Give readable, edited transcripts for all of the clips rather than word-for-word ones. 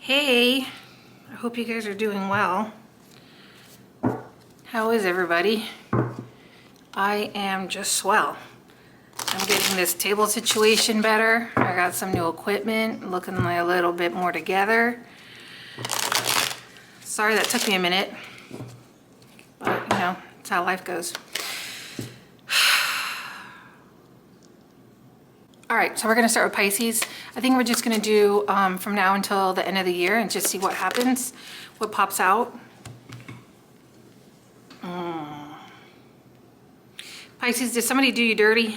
Hey, I hope you guys are doing well. How is everybody? I am just swell. I'm getting this table situation better. I got some new equipment, looking like a little bit more together. Sorry that took me a minute, but you know, it's how life goes. All right, so we're gonna start with Pisces. I think we're just gonna do from now until the end of the year and just see what happens, what pops out. Pisces, did somebody do you dirty?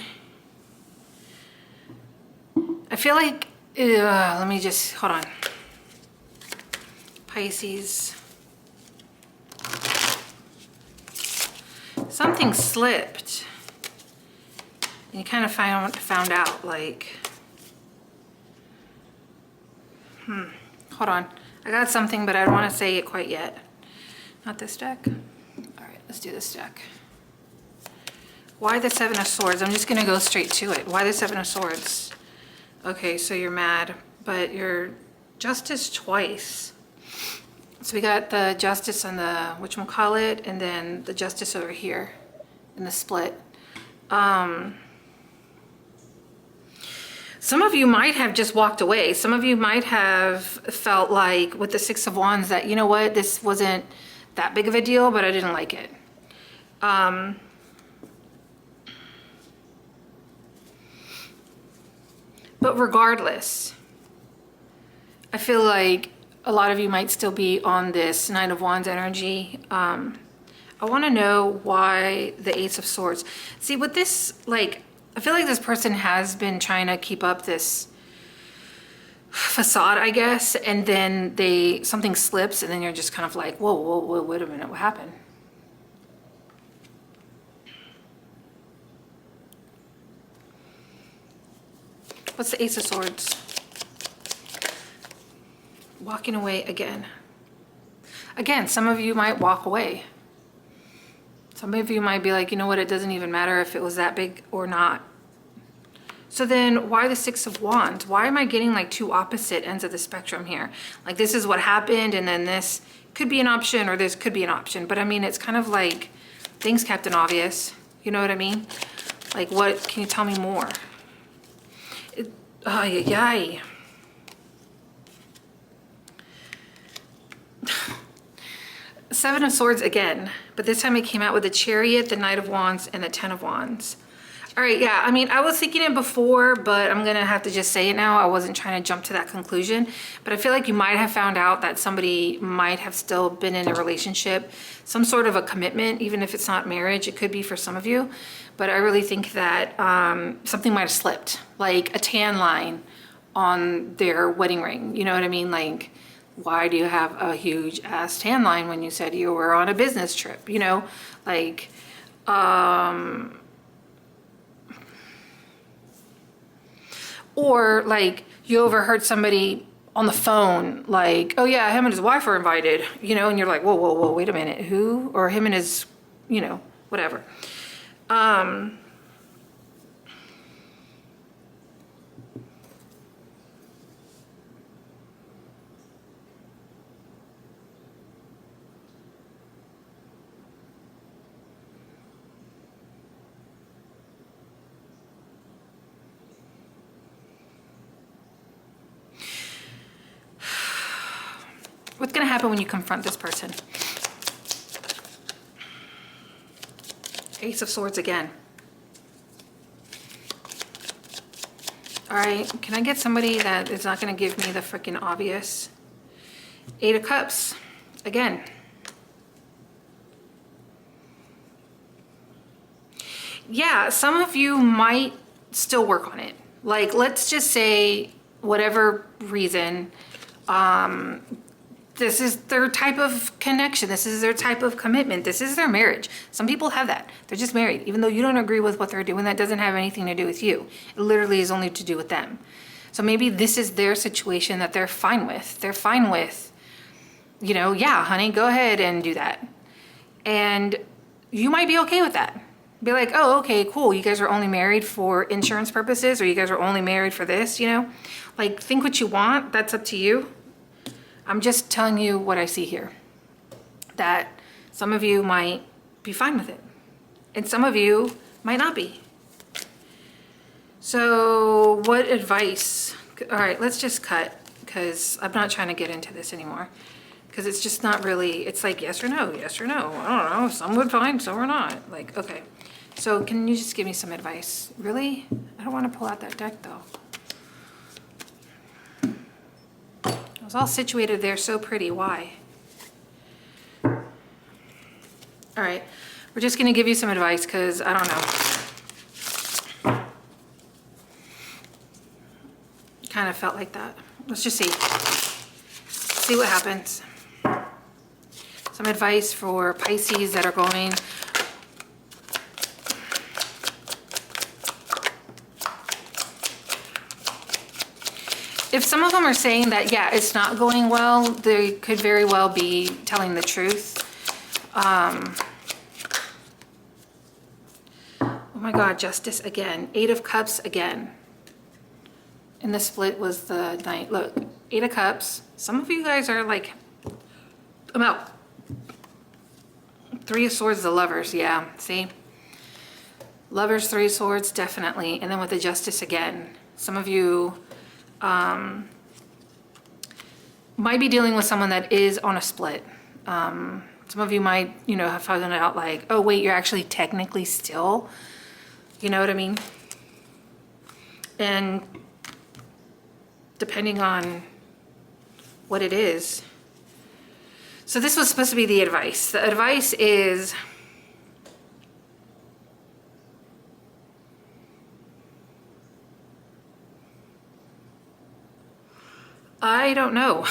I feel like, let me just, hold on. Pisces. Something slipped. And you kind of found out, like, hold on. I got something, but I don't want to say it quite yet. Not this deck. All right, let's do this deck. Why the Seven of Swords? I'm just going to go straight to it. Why the Seven of Swords? Okay, so you're mad, but you're Justice twice. So we got the Justice on the whatchamacallit, and then the Justice over here in the split. Some of you might have just walked away. Some of you might have felt like with the Six of Wands that, you know what, this wasn't that big of a deal, but I didn't like it. But regardless, I feel like a lot of you might still be on this Nine of Wands energy. I want to know why the Ace of Swords. See, with this, like, I feel like this person has been trying to keep up this facade, I guess, and then something slips, and then you're just kind of like, whoa, wait a minute, what happened? What's the Ace of Swords? Walking away again. Again, some of you might walk away. Some of you might be like, you know what, it doesn't even matter if it was that big or not. So then why the Six of Wands? Why am I getting like two opposite ends of the spectrum here? Like this is what happened, and then this could be an option, or this could be an option. But I mean, it's kind of like things Captain Obvious. You know what I mean? Like what, can you tell me more? Yay. Seven of Swords again, but this time it came out with the Chariot, the Knight of Wands, and the Ten of Wands. All right, yeah, I mean, I was thinking it before, but I'm gonna have to just say it now. I wasn't trying to jump to that conclusion, but I feel like you might have found out that somebody might have still been in a relationship, some sort of a commitment, even if it's not marriage. It could be for some of you, but I really think that something might have slipped, like a tan line on their wedding ring. You know what I mean? Like, why do you have a huge ass tan line when you said you were on a business trip? You know, like, or like you overheard somebody on the phone, like, oh yeah, him and his wife are invited, you know, and you're like, whoa, wait a minute, who? Or him and his, you know, whatever. What's going to happen when you confront this person? Ace of Swords again. All right, can I get somebody that is not going to give me the freaking obvious? Eight of Cups again. Yeah, some of you might still work on it. Like, let's just say, whatever reason, this is their type of connection. This is their type of commitment. This is their marriage. Some people have that. They're just married. Even though you don't agree with what they're doing, that doesn't have anything to do with you. It literally is only to do with them. So maybe this is their situation that they're fine with. They're fine with, you know, yeah, honey, go ahead and do that. And you might be okay with that. Be like, oh, okay, cool. You guys are only married for insurance purposes, or you guys are only married for this, you know? Like, think what you want. That's up to you. I'm just telling you what I see here. That some of you might be fine with it. And some of you might not be. So what advice? All right, let's just cut, because I'm not trying to get into this anymore. Because it's just not really, it's like yes or no, yes or no. I don't know, some would fine, some are not. Like, okay. So can you just give me some advice? Really? I don't want to pull out that deck though. It was all situated there so pretty, why? All right, we're just gonna give you some advice because I don't know. Kind of felt like that. Let's just see. See what happens. Some advice for Pisces that are going. If some of them are saying that, yeah, it's not going well, they could very well be telling the truth. Oh my God, Justice again. 8 of Cups again. And the split was the Knight. Look, 8 of Cups. Some of you guys are like, I'm out. 3 of Swords, the Lovers, yeah, see? Lovers, 3 of Swords, definitely. And then with the Justice again. Some of you might be dealing with someone that is on a split. Some of you might, you know, have found out like, oh wait, you're actually technically still, you know what I mean? And depending on what it is. So this was supposed to be the advice. The advice is, I don't know.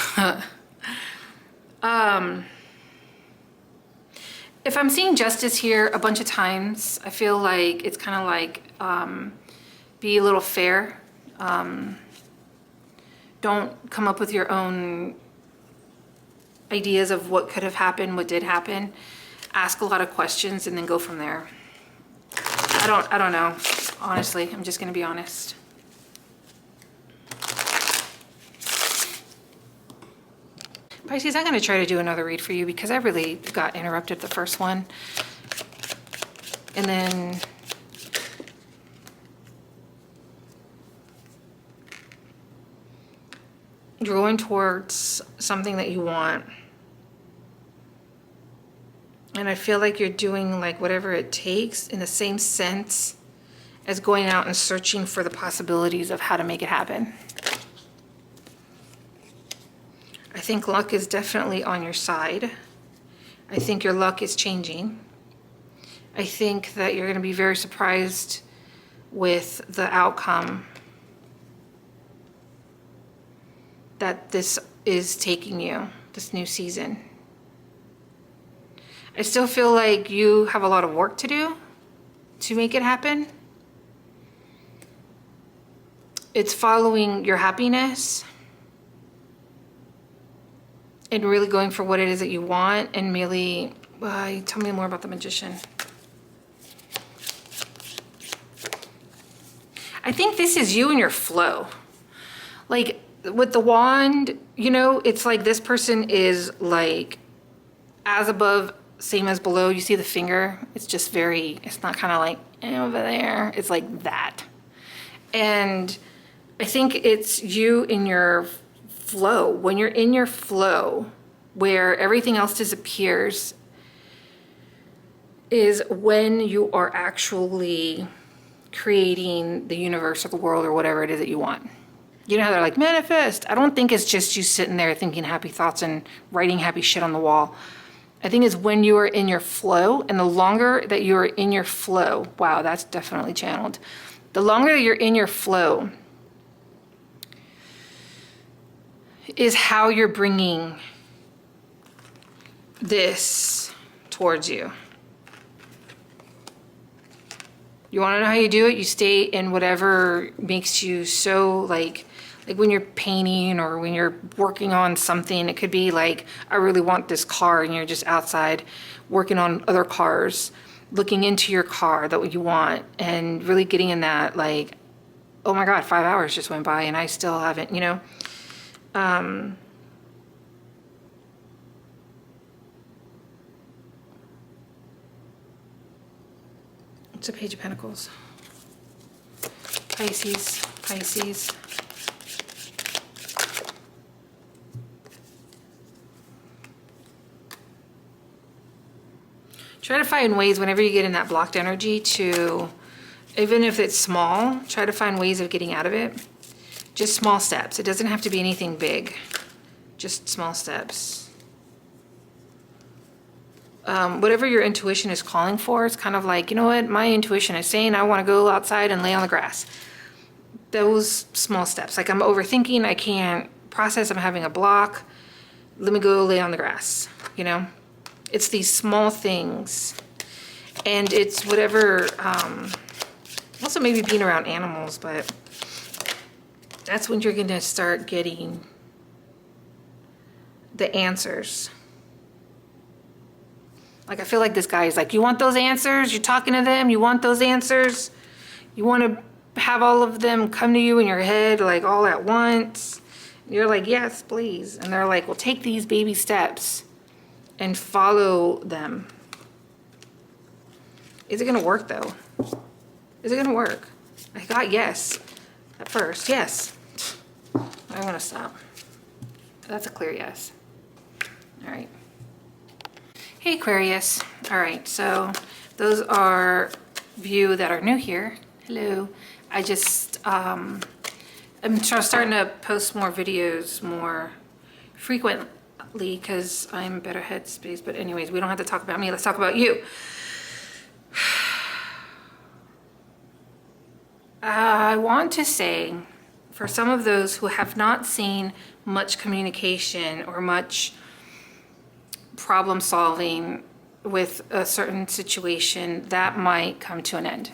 If I'm seeing Justice here a bunch of times, I feel like it's kind of like, be a little fair. Don't come up with your own ideas of what could have happened, what did happen. Ask a lot of questions and then go from there. I don't know. Honestly, I'm just gonna be honest. Pisces, I'm gonna try to do another read for you because I really got interrupted the first one. And then you're going towards something that you want. And I feel like you're doing like whatever it takes in the same sense as going out and searching for the possibilities of how to make it happen. I think luck is definitely on your side. I think your luck is changing. I think that you're going to be very surprised with the outcome that this is taking you, this new season. I still feel like you have a lot of work to do to make it happen. It's following your happiness and really going for what it is that you want, and really, tell me more about the Magician. I think this is you and your flow. Like with the wand, you know, it's like this person is like as above, same as below. You see the finger? It's just very, it's not kind of like over there. It's like that. And I think it's you in your flow. When you're in your flow, where everything else disappears, is when you are actually creating the universe or the world or whatever it is that you want. You know how they're like, manifest. I don't think it's just you sitting there thinking happy thoughts and writing happy shit on the wall. I think it's when you are in your flow, and the longer that you're in your flow, wow, that's definitely channeled. The longer that you're in your flow is how you're bringing this towards you. You want to know how you do it? You stay in whatever makes you so like when you're painting or when you're working on something. It could be like, I really want this car, and you're just outside working on other cars, looking into your car that you want, and really getting in that like, oh my God, 5 hours just went by and I still haven't, you know. It's a Page of Pentacles. Pisces, Pisces. Try to find ways whenever you get in that blocked energy to, even if it's small, try to find ways of getting out of it. Just small steps. It doesn't have to be anything big. Just small steps. Whatever your intuition is calling for, it's kind of like, you know what, my intuition is saying I want to go outside and lay on the grass. Those small steps. Like I'm overthinking, I can't process, I'm having a block. Let me go lay on the grass, you know? It's these small things. And it's whatever, also maybe being around animals, but that's when you're gonna start getting the answers. Like I feel like this guy is like, you want those answers? You're talking to them, you want those answers? You wanna have all of them come to you in your head like all at once? And you're like, yes, please. And they're like, well, take these baby steps and follow them. Is it gonna work though? Is it gonna work? I got yes at first, yes. I'm gonna stop. That's a clear yes. All right. Hey Aquarius. All right, so those are you that are new here. Hello. I just, I'm starting to post more videos more frequently because I'm in better headspace. But anyways, we don't have to talk about me. Let's talk about you. I want to say, for some of those who have not seen much communication or much problem solving with a certain situation, that might come to an end.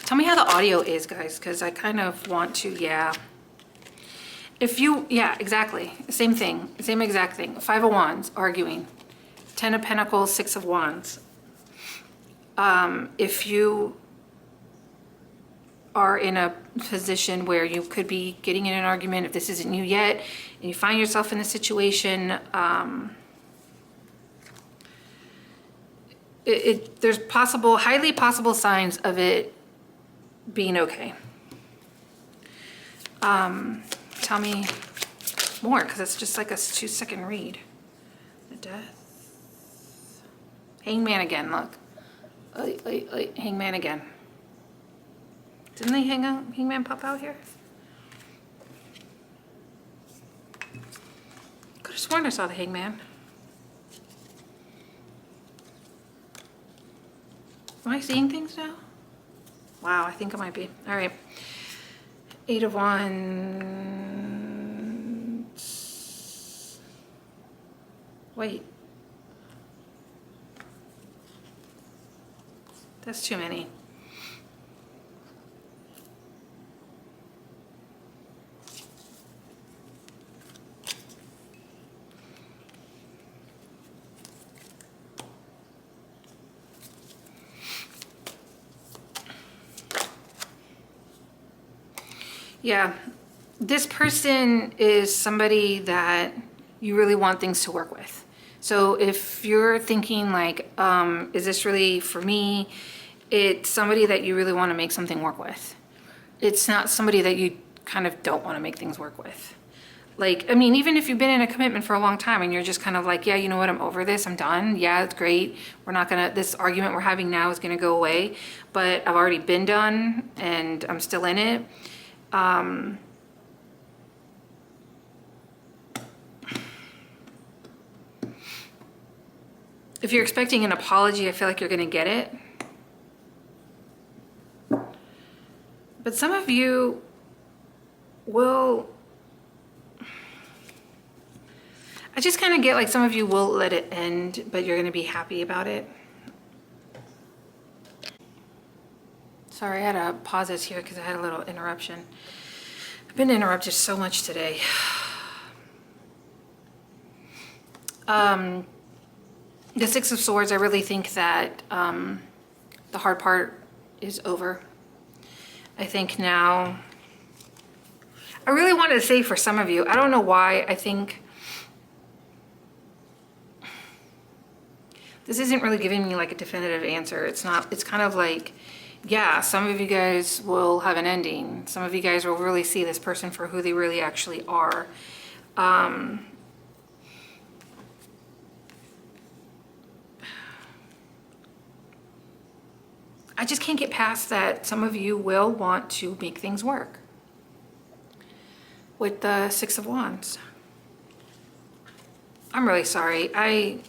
Tell me how the audio is, guys, because I kind of want to, yeah. If you, yeah, exactly. Same thing, same exact thing. Five of Wands, arguing. 10 of Pentacles, 6 of Wands. If you are in a position where you could be getting in an argument, if this isn't you yet, and you find yourself in a situation, there's possible, highly possible signs of it being okay. Tell me more, because it's just like a 2-second read. The Death. Hangman again, look. Hangman again. Didn't they Hangman pop out here? Could have sworn I saw the Hangman. Am I seeing things now? Wow, I think I might be. All right. 8 of Wands. Wait. That's too many. Yeah, this person is somebody that you really want things to work with. So if you're thinking like, is this really for me? It's somebody that you really want to make something work with. It's not somebody that you kind of don't want to make things work with. Like, I mean, even if you've been in a commitment for a long time and you're just kind of like, yeah, you know what, I'm over this, I'm done. Yeah, it's great. We're not gonna, this argument we're having now is gonna go away, but I've already been done and I'm still in it. If you're expecting an apology, I feel like you're gonna get it. But some of you will, I just kind of get like some of you will let it end, but you're gonna be happy about it. Sorry, I had to pause this here because I had a little interruption. I've been interrupted so much today. The Six of Swords, I really think that the hard part is over. I think now, I really wanted to say for some of you, I don't know why, I think, this isn't really giving me like a definitive answer. It's not, it's kind of like, yeah, some of you guys will have an ending. Some of you guys will really see this person for who they really actually are. I just can't get past that some of you will want to make things work with the Six of Wands. I'm really sorry. I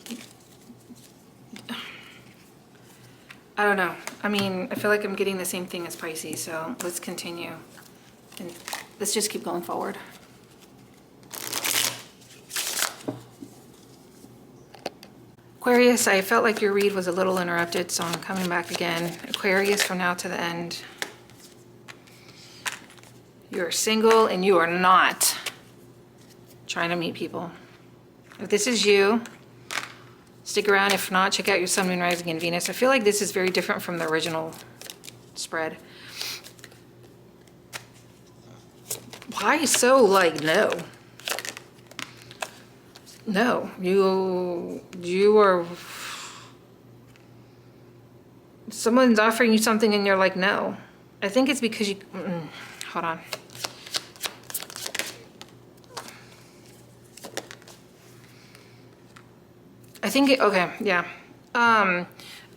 don't know. I mean, I feel like I'm getting the same thing as Pisces, so let's continue. And let's just keep going forward. Aquarius, I felt like your read was a little interrupted, so I'm coming back again. Aquarius, from now to the end. You're single and you are not trying to meet people. If this is you, stick around. If not, check out your Sun, Moon, Rising, and Venus. I feel like this is very different from the original spread. Why so like no? No, you are, someone's offering you something and you're like no. I think it's because you, hold on. I think it, okay, yeah.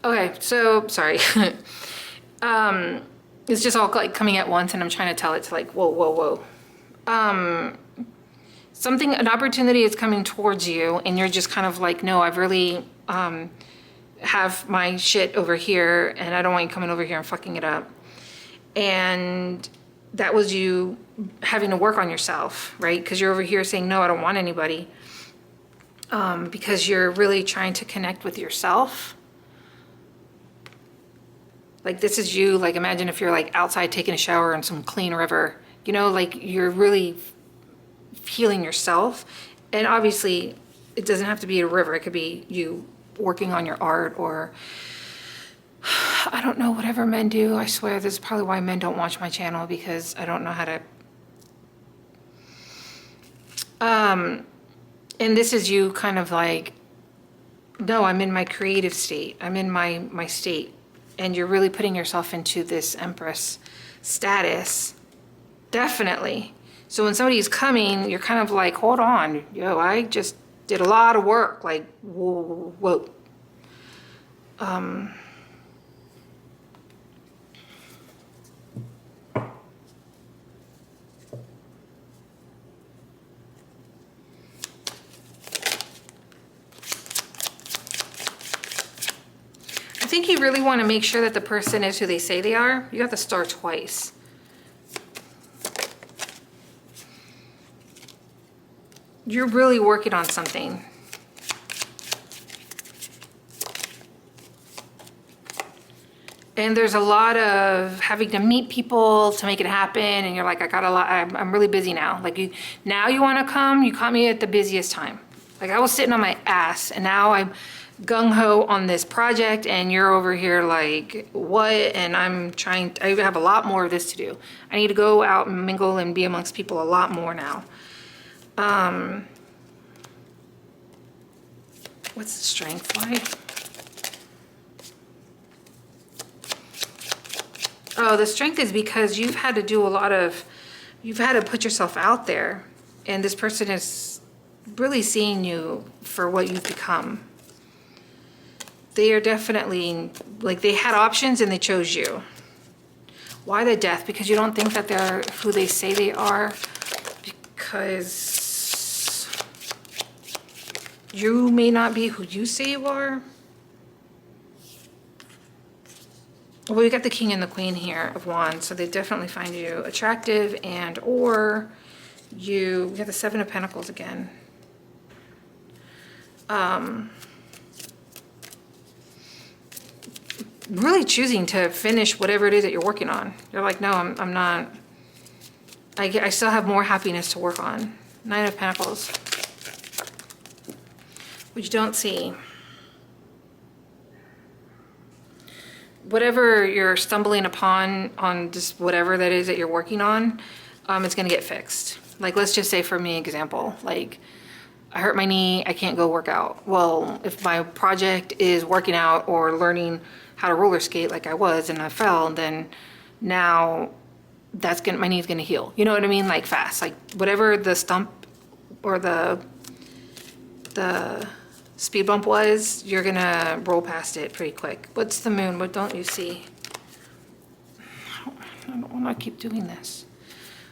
Okay, so, sorry. It's just all like coming at once and I'm trying to tell it to like, whoa, whoa, whoa. Something, an opportunity is coming towards you and you're just kind of like, no, I've really have my shit over here and I don't want you coming over here and fucking it up. And that was you having to work on yourself, right? Because you're over here saying, no, I don't want anybody. Because you're really trying to connect with yourself. Like this is you, like imagine if you're like outside taking a shower in some clean river, you know, like you're really healing yourself. And obviously it doesn't have to be a river. It could be you working on your art or I don't know, whatever men do. I swear this is probably why men don't watch my channel, because I don't know how to. And this is you kind of like, no, I'm in my creative state. I'm in my state. And you're really putting yourself into this Empress status. Definitely. So when somebody's coming, you're kind of like, hold on, yo, I just did a lot of work. Like, whoa, whoa. I think you really want to make sure that the person is who they say they are. You got the star twice. You're really working on something. And there's a lot of having to meet people to make it happen. And you're like, I got a lot, I'm really busy now. Like now you want to come, you caught me at the busiest time. Like I was sitting on my ass and now I'm gung-ho on this project and you're over here like, what? And I have a lot more of this to do. I need to go out and mingle and be amongst people a lot more now. What's the strength like? Oh, the strength is because you've had to do a lot of, you've had to put yourself out there, and this person is really seeing you for what you've become. They are definitely, like they had options and they chose you. Why the Death? Because you don't think that they're who they say they are, because you may not be who you say you are. Well, we got the King and the Queen here of Wands, so they definitely find you attractive, and or you get the Seven of Pentacles again. Really choosing to finish whatever it is that you're working on. You're like, no, I'm not. I still have more happiness to work on. Nine of Pentacles. Which you don't see. Whatever you're stumbling upon on just whatever that is that you're working on, it's gonna get fixed. Like let's just say for me example, like I hurt my knee, I can't go work out. Well, if my project is working out or learning how to roller skate like I was and I fell, then now my knee's gonna heal. You know what I mean? Like fast, like whatever the stump or the speed bump was, you're gonna roll past it pretty quick. What's the moon? What don't you see? I don't wanna keep doing this.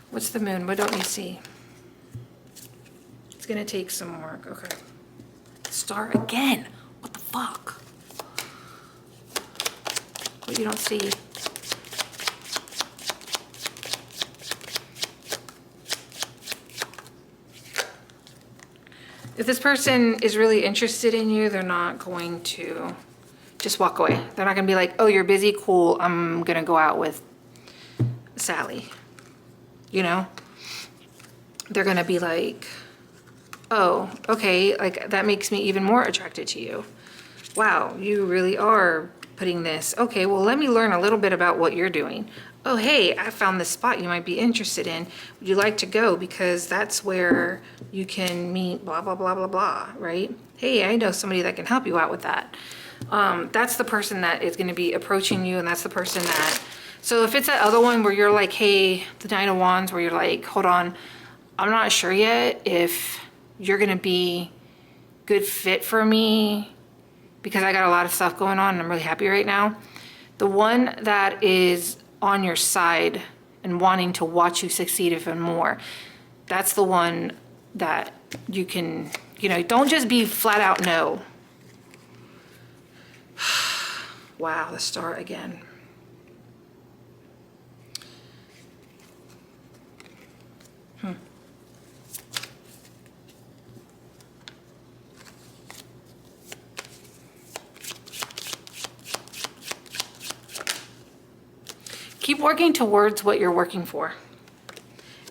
What's the moon? What don't you see? It's gonna take some work. Okay. Star again. What the fuck? What you don't see? If this person is really interested in you, they're not going to just walk away. They're not gonna be like, oh, you're busy, cool, I'm gonna go out with Sally. You know? They're gonna be like, oh, okay, like that makes me even more attracted to you. Wow, you really are putting this. Okay, well, let me learn a little bit about what you're doing. Oh, hey, I found this spot you might be interested in. Would you like to go? Because that's where you can meet blah, blah, blah, blah, blah, right? Hey, I know somebody that can help you out with that. That's the person that is going to be approaching you, and that's the person that... So if it's that other one where you're like, hey, the Nine of Wands, where you're like, hold on, I'm not sure yet if you're going to be good fit for me because I got a lot of stuff going on and I'm really happy right now. The one that is on your side and wanting to watch you succeed even more, that's the one that you can, you know, don't just be flat out no. Wow, the star again. Keep working towards what you're working for.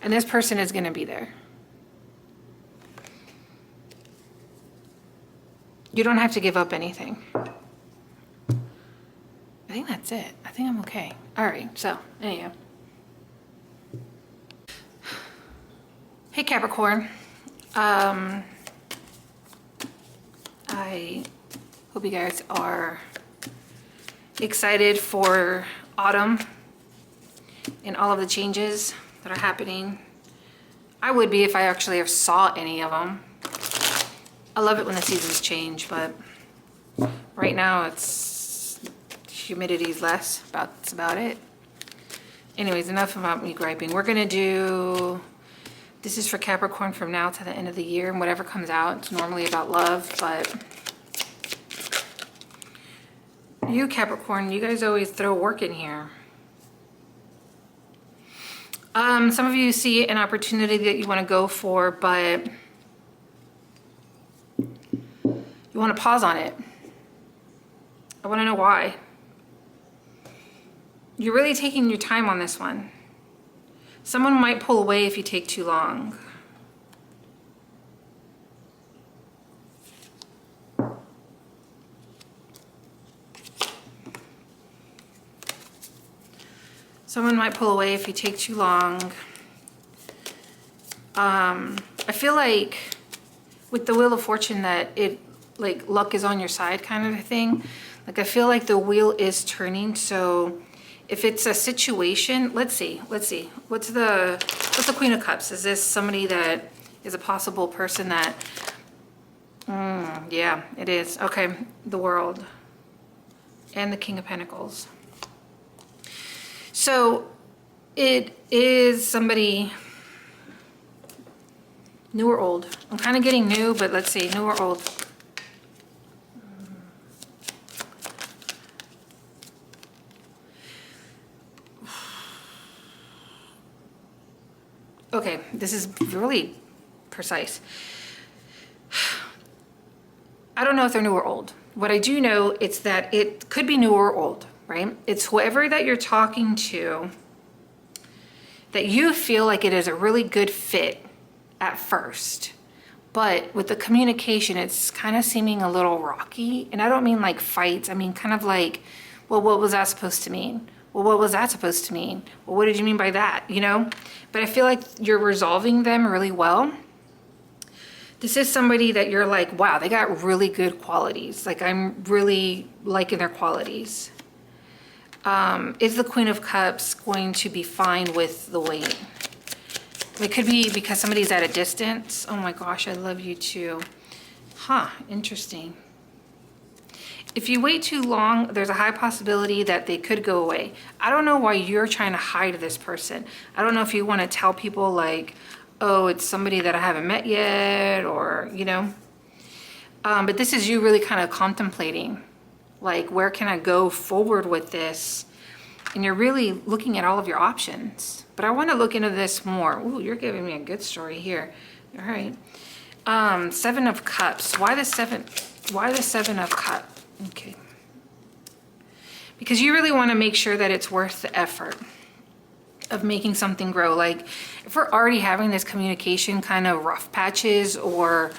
And this person is going to be there. You don't have to give up anything. I think that's it. I think I'm okay. All right, so anyhow. Hey Capricorn. I hope you guys are excited for autumn and all of the changes that are happening. I would be if I actually ever saw any of them. I love it when the seasons change, but right now it's humidity's less. That's about it. Anyways, enough about me griping. We're gonna do, this is for Capricorn from now to the end of the year, and whatever comes out, it's normally about love, but you Capricorn, you guys always throw work in here. Some of you see an opportunity that you want to go for, but you want to pause on it. I want to know why. You're really taking your time on this one. Someone might pull away if you take too long. Someone might pull away if you take too long. I feel like with the Wheel of Fortune that it, like, luck is on your side kind of a thing. Like, I feel like the wheel is turning. So if it's a situation, let's see. What's the Queen of Cups? Is this somebody that is a possible person that, yeah, it is. Okay, the World and the King of Pentacles. So it is somebody new or old. I'm kind of getting new, but let's see, new or old. Okay, this is really precise. I don't know if they're new or old. What I do know is that it could be new or old. Right? It's whoever that you're talking to that you feel like it is a really good fit at first. But with the communication, it's kind of seeming a little rocky. And I don't mean like fights. I mean kind of like, well, what was that supposed to mean? Well, what was that supposed to mean? Well, what did you mean by that? You know? But I feel like you're resolving them really well. This is somebody that you're like, wow, they got really good qualities. Like, I'm really liking their qualities. Is the Queen of Cups going to be fine with the wait? It could be because somebody's at a distance. Oh my gosh, I love you too. Huh, interesting. If you wait too long, there's a high possibility that they could go away. I don't know why you're trying to hide this person. I don't know if you want to tell people like, oh, it's somebody that I haven't met yet, or, you know. But this is you really kind of contemplating, like, where can I go forward with this? And you're really looking at all of your options. But I want to look into this more. Ooh, you're giving me a good story here. All right. 7 of Cups. Why the 7? Why the 7 of Cups? Okay. Because you really want to make sure that it's worth the effort of making something grow. Like, if we're already having this communication kind of rough patches, or,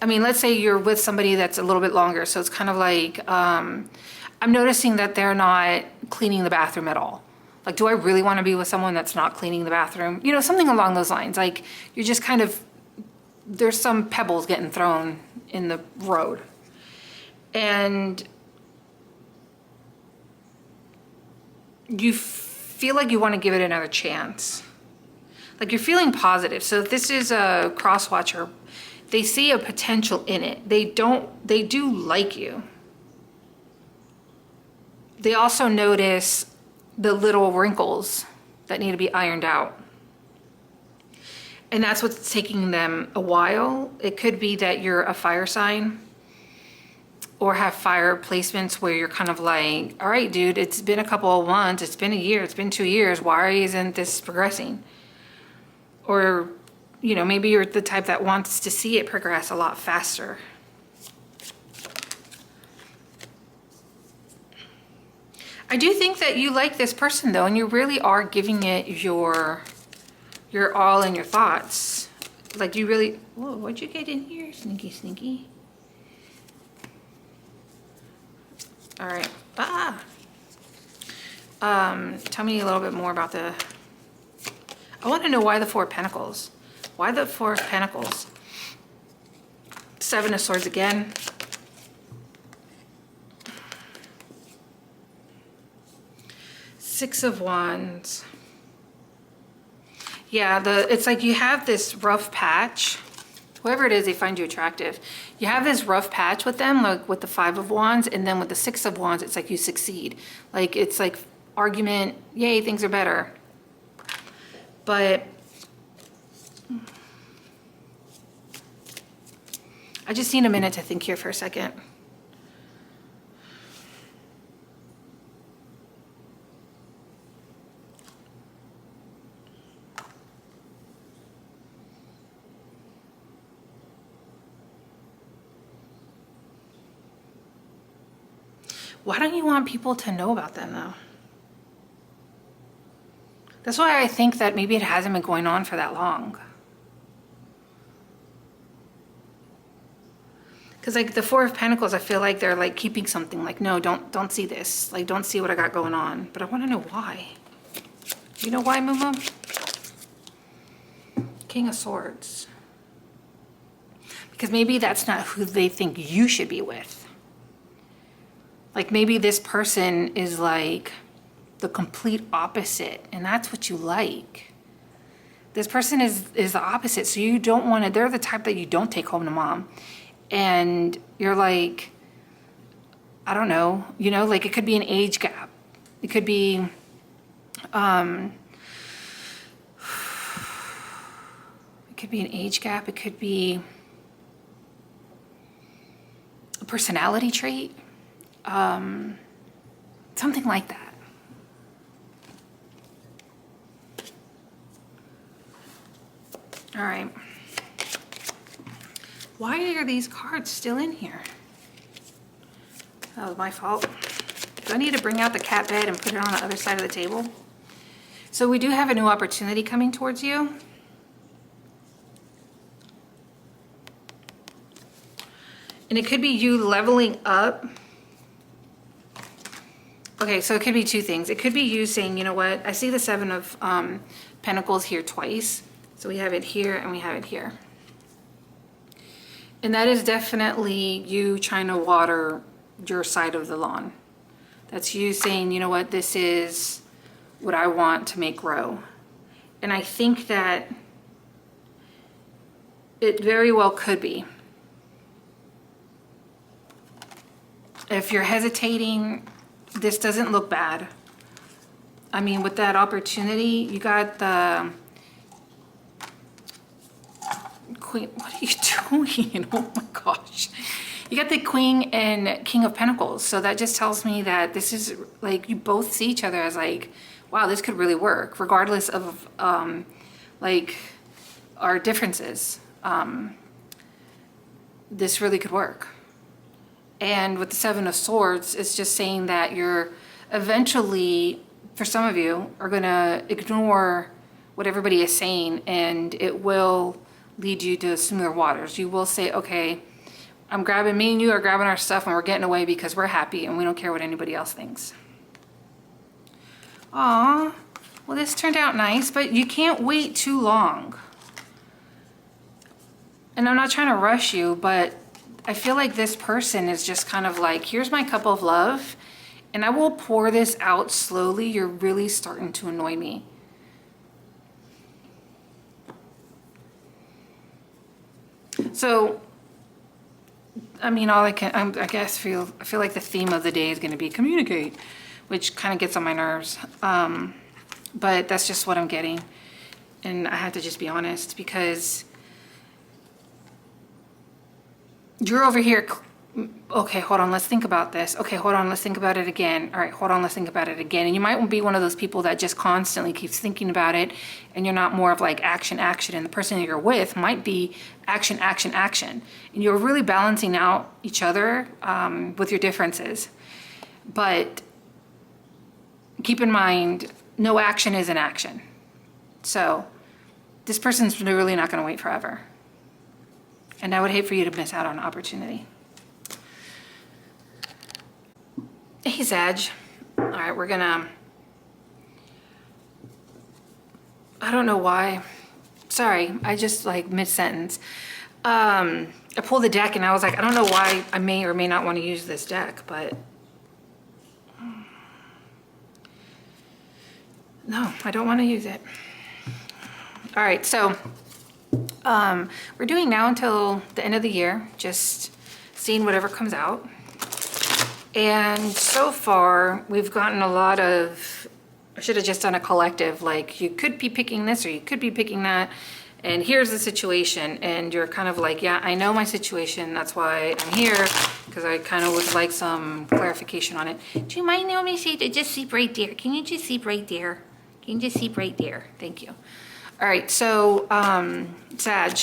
I mean, let's say you're with somebody that's a little bit longer. So it's kind of like, I'm noticing that they're not cleaning the bathroom at all. Like, do I really want to be with someone that's not cleaning the bathroom? You know, something along those lines. Like, you're just kind of, there's some pebbles getting thrown in the road. And you feel like you want to give it another chance. Like, you're feeling positive. So if this is a cross watcher, they see a potential in it. They do like you. They also notice the little wrinkles that need to be ironed out. And that's what's taking them a while. It could be that you're a fire sign, or have fire placements where you're kind of like, all right, dude, it's been a couple of months, it's been a year, it's been 2 years, why isn't this progressing? Or, you know, maybe you're the type that wants to see it progress a lot faster. I do think that you like this person though, and you really are giving it your all and your thoughts. Like, you really, whoa, what'd you get in here? Sneaky, sneaky. All right. Tell me a little bit more about the, I want to know why the 4 of Pentacles. Why the 4 of Pentacles? 7 of Swords again. Six of Wands. Yeah, it's like you have this rough patch. Whoever it is, they find you attractive. You have this rough patch with them, like with the 5 of Wands, and then with the 6 of Wands, it's like you succeed. Like, it's like argument, yay, things are better. But I just need a minute to think here for a second. Why don't you want people to know about them though? That's why I think that maybe it hasn't been going on for that long. Because like the 4 of Pentacles, I feel like they're like keeping something, like, no, don't see this. Like, don't see what I got going on. But I want to know why. You know why, Moo? King of Swords. Because maybe that's not who they think you should be with. Like, maybe this person is like the complete opposite, and that's what you like. This person is the opposite, so you don't want to, they're the type that you don't take home to mom. And you're like, I don't know, you know, like it could be an age gap. It could be, it could be an age gap. It could be a personality trait. Something like that. All right. Why are these cards still in here? That was my fault. Do I need to bring out the cat bed and put it on the other side of the table? So we do have a new opportunity coming towards you. And it could be you leveling up. Okay, so it could be 2 things. It could be you saying, you know what, I see the 7 of Pentacles here twice. So we have it here and we have it here. And that is definitely you trying to water your side of the lawn. That's you saying, you know what, this is what I want to make grow. And I think that it very well could be. If you're hesitating, this doesn't look bad. I mean, with that opportunity, you got the Queen. What are you doing? Oh my gosh. You got the Queen and King of Pentacles. So that just tells me that this is like, you both see each other as like, wow, this could really work, regardless of like our differences. This really could work. And with the Seven of Swords, it's just saying that you're eventually, for some of you, are gonna ignore what everybody is saying, and it will lead you to smoother waters. You will say, okay, me and you are grabbing our stuff and we're getting away because we're happy and we don't care what anybody else thinks. Aw, well, this turned out nice, but you can't wait too long. And I'm not trying to rush you, but I feel like this person is just kind of like, here's my cup of love, and I will pour this out slowly. You're really starting to annoy me. So, I mean, I feel like the theme of the day is going to be communicate, which kind of gets on my nerves. But that's just what I'm getting. And I have to just be honest, because you're over here. Okay, hold on, let's think about this. Okay, hold on, let's think about it again. All right, hold on, let's think about it again. And you might be one of those people that just constantly keeps thinking about it, and you're not more of like action, action. And the person that you're with might be action, action, action. And you're really balancing out each other with your differences. But keep in mind, no action is an action. So this person's really not going to wait forever. And I would hate for you to miss out on an opportunity. Hey, Sag. All right, we're gonna, I don't know why. Sorry, I just like mid-sentence. I pulled the deck and I was like, I don't know why I may or may not want to use this deck, but no, I don't want to use it. All right, so we're doing now until the end of the year, just seeing whatever comes out. And so far, we've gotten a lot of, I should have just done a collective, like you could be picking this or you could be picking that, and here's the situation. And you're kind of like, yeah, I know my situation. That's why I'm here, because I kind of would like some clarification on it. Do you mind, Naomi, to just sleep right there? Can you just sleep right there? Can you just sleep right there? Thank you. All right, so Sag,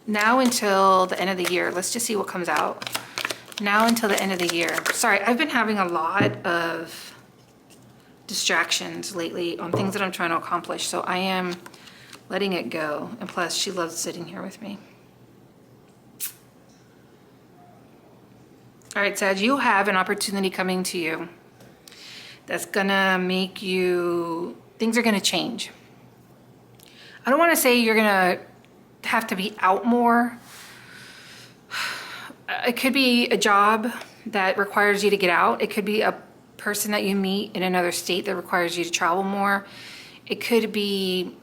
now until the end of the year, let's just see what comes out. Now until the end of the year. Sorry, I've been having a lot of distractions lately on things that I'm trying to accomplish, so I am letting it go. And plus, she loves sitting here with me. All right, Sag, you have an opportunity coming to you that's gonna make you, things are gonna change. I don't wanna say you're gonna have to be out more. It could be a job that requires you to get out. It could be a person that you meet in another state that requires you to travel more. It could be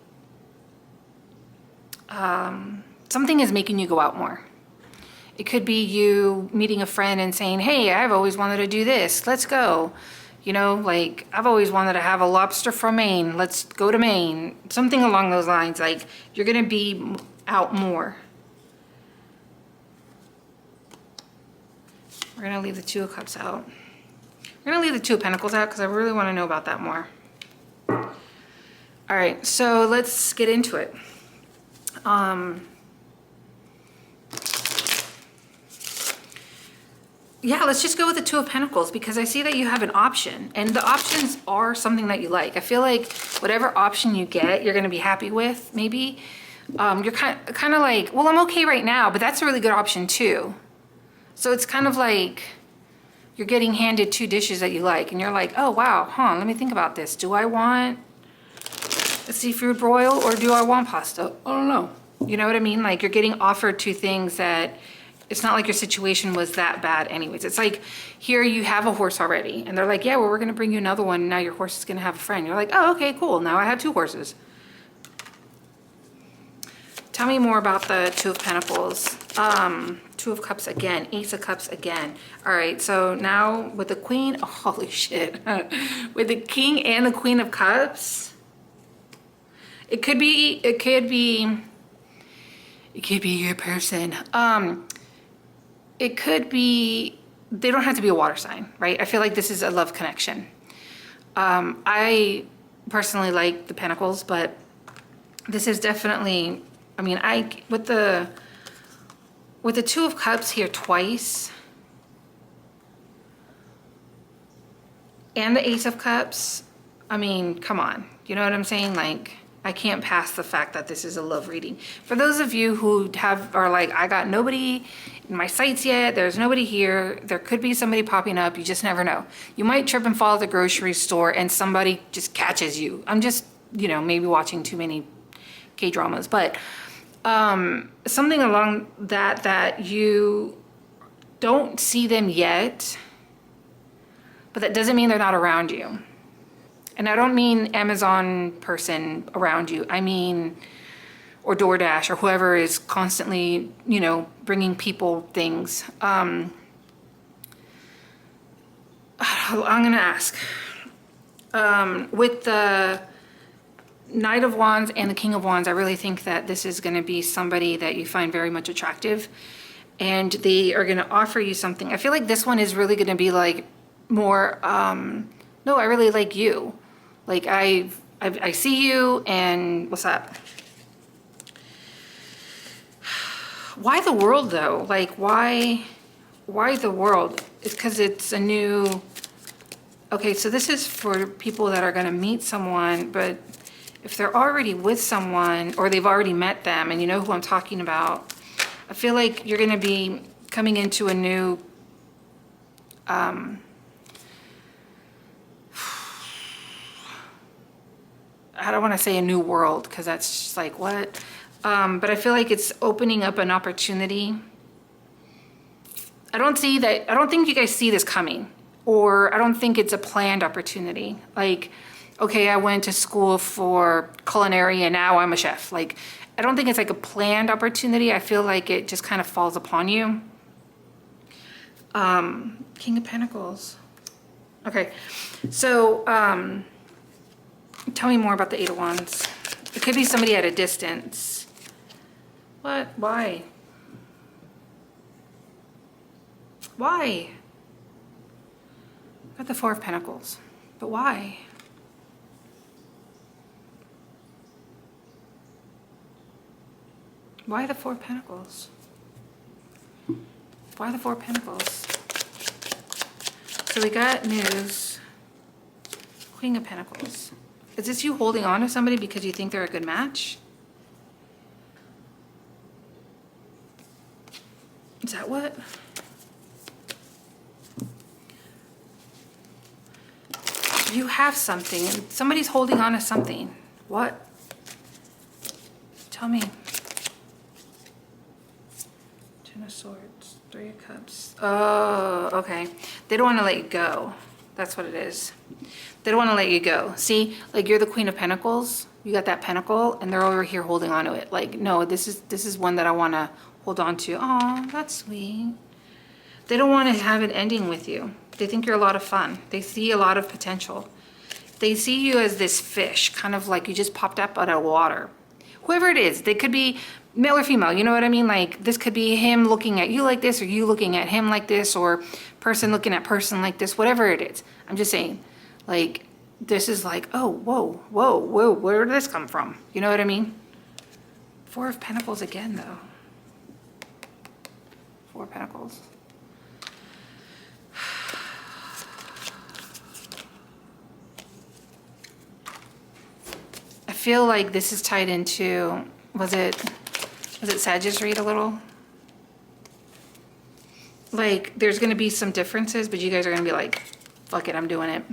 something is making you go out more. It could be you meeting a friend and saying, hey, I've always wanted to do this. Let's go. You know, like, I've always wanted to have a lobster from Maine. Let's go to Maine. Something along those lines. Like, you're going to be out more. We're going to leave the Two of Cups out. We're going to leave the Two of Pentacles out because I really want to know about that more. All right, so let's get into it. Yeah, let's just go with the Two of Pentacles because I see that you have an option, and the options are something that you like. I feel like whatever option you get, you're going to be happy with, maybe. You're kind of like, well, I'm okay right now, but that's a really good option too. So it's kind of like you're getting handed two dishes that you like, and you're like, oh, wow, let me think about this. Do I want a seafood broil or do I want pasta? I don't know. You know what I mean? Like, you're getting offered two things that it's not like your situation was that bad anyways. It's like here you have a horse already and they're like, yeah, well, we're going to bring you another one. And now your horse is going to have a friend. You're like, oh, okay, cool. Now I have 2 horses. Tell me more about the Two of Pentacles. 2 of Cups again, Ace of Cups again. All right, so now with the Queen, oh, holy shit. With the King and the Queen of Cups, it could be your person. It could be, they don't have to be a water sign, right? I feel like this is a love connection. I personally like the Pentacles, but this is definitely, I mean, with the 2 of Cups here twice, and the Ace of Cups, I mean, come on. You know what I'm saying? Like, I can't pass the fact that this is a love reading. For those of you who are like, I got nobody in my sights yet, there's nobody here, there could be somebody popping up, you just never know. You might trip and fall at the grocery store and somebody just catches you. I'm just, you know, maybe watching too many K-dramas, but something along that you don't see them yet, but that doesn't mean they're not around you. And I don't mean Amazon person around you. I mean, or DoorDash or whoever is constantly, you know, bringing people things. I'm going to ask. With the Knight of Wands and the King of Wands, I really think that this is going to be somebody that you find very much attractive. And they are going to offer you something. I feel like this one is really going to be like more, no, I really like you. Like I see you and what's up? Why the world though? Like why the world? It's because it's a new, okay, so this is for people that are gonna meet someone, but if they're already with someone or they've already met them and you know who I'm talking about, I feel like you're gonna be coming into a new, I don't want to say a new world because that's just like what, but I feel like it's opening up an opportunity. I don't think you guys see this coming, or I don't think it's a planned opportunity. Like, okay, I went to school for culinary and now I'm a chef. Like, I don't think it's like a planned opportunity. I feel like it just kind of falls upon you. King of Pentacles. Okay, so, tell me more about the Eight of Wands. It could be somebody at a distance. What? Why? Why? Got the Four of Pentacles. But why? Why the Four of Pentacles? Why the Four of Pentacles? So we got news. Queen of Pentacles. Is this you holding on to somebody because you think they're a good match? Is that what? You have something and somebody's holding on to something. What? Tell me. Ten of Swords, Three of Cups. Oh, okay. They don't want to let you go. That's what it is. They don't want to let you go. See, like you're the Queen of Pentacles. You got that pentacle and they're over here holding on to it. Like, no, this is one that I want to hold on to. Oh, that's sweet. They don't want to have an ending with you. They think you're a lot of fun. They see a lot of potential. They see you as this fish, kind of like you just popped up out of water. Whoever it is, they could be male or female, you know what I mean? Like this could be him looking at you like this, or you looking at him like this, or person looking at person like this, whatever it is. I'm just saying, like, this is like, oh, whoa, whoa, whoa, where did this come from? You know what I mean? Four of Pentacles again, though. Four of Pentacles. I feel like this is tied into, was it Sagittarius read a little? Like, there's going to be some differences, but you guys are going to be like, fuck it, I'm doing it.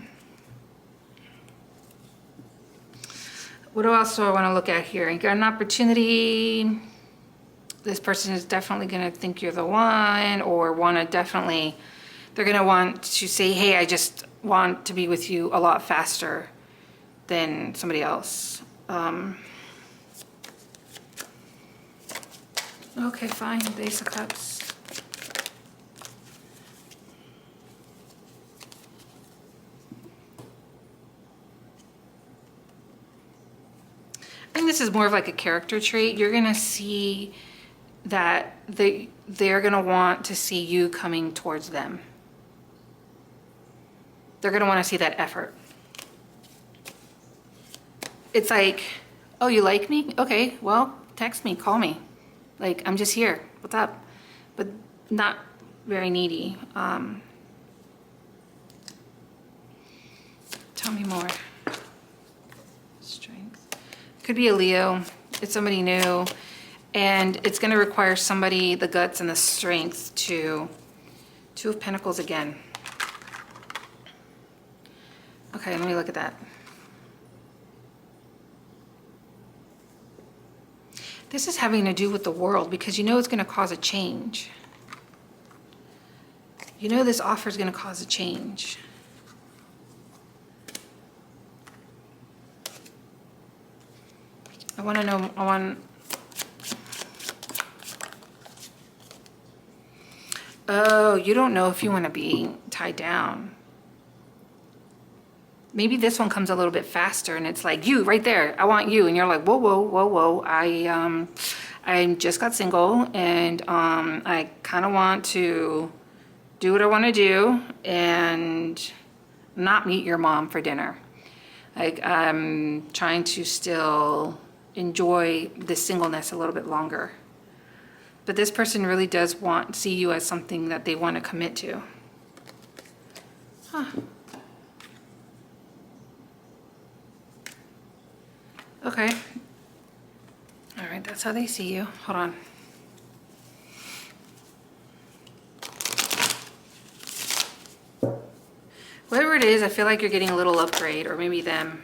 What else do I want to look at here? You got an opportunity. this person is definitely going to think you're the one, or want to definitely, they're going to want to say, hey, I just want to be with you a lot faster than somebody else. Okay, fine, Ace of Cups. I think this is more of like a character trait. You're gonna see that they're gonna want to see you coming towards them. They're gonna want to see that effort. It's like, oh, you like me? Okay, well, text me, call me. Like, I'm just here. What's up? But not very needy. Tell me more. Strength. Could be a Leo. It's somebody new. And it's going to require somebody the guts and the strength to... Two of Pentacles again. Okay, let me look at that. This is having to do with the world, because you know it's going to cause a change. You know this offer is going to cause a change. I want to know, oh, you don't know if you want to be tied down. Maybe this one comes a little bit faster and it's like, you right there, I want you. And you're like, whoa, whoa, whoa, whoa. I just got single, and I kind of want to do what I want to do and not meet your mom for dinner. Like, I'm trying to still enjoy this singleness a little bit longer. But this person really does see you as something that they want to commit to. Huh. Okay. All right, that's how they see you. Hold on. Whatever it is, I feel like you're getting a little upgrade, or maybe them.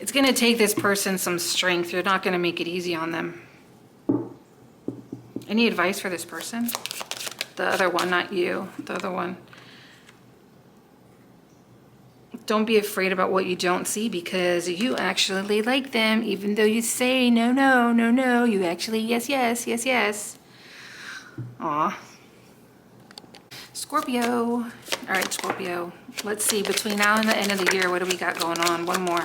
It's going to take this person some strength. You're not going to make it easy on them. Any advice for this person? The other one, not you. The other one. Don't be afraid about what you don't see, because you actually like them, even though you say no, no, no, no. You actually yes, yes, yes, yes. Aw. Scorpio. All right, Scorpio. Let's see, between now and the end of the year, what do we got going on? One more.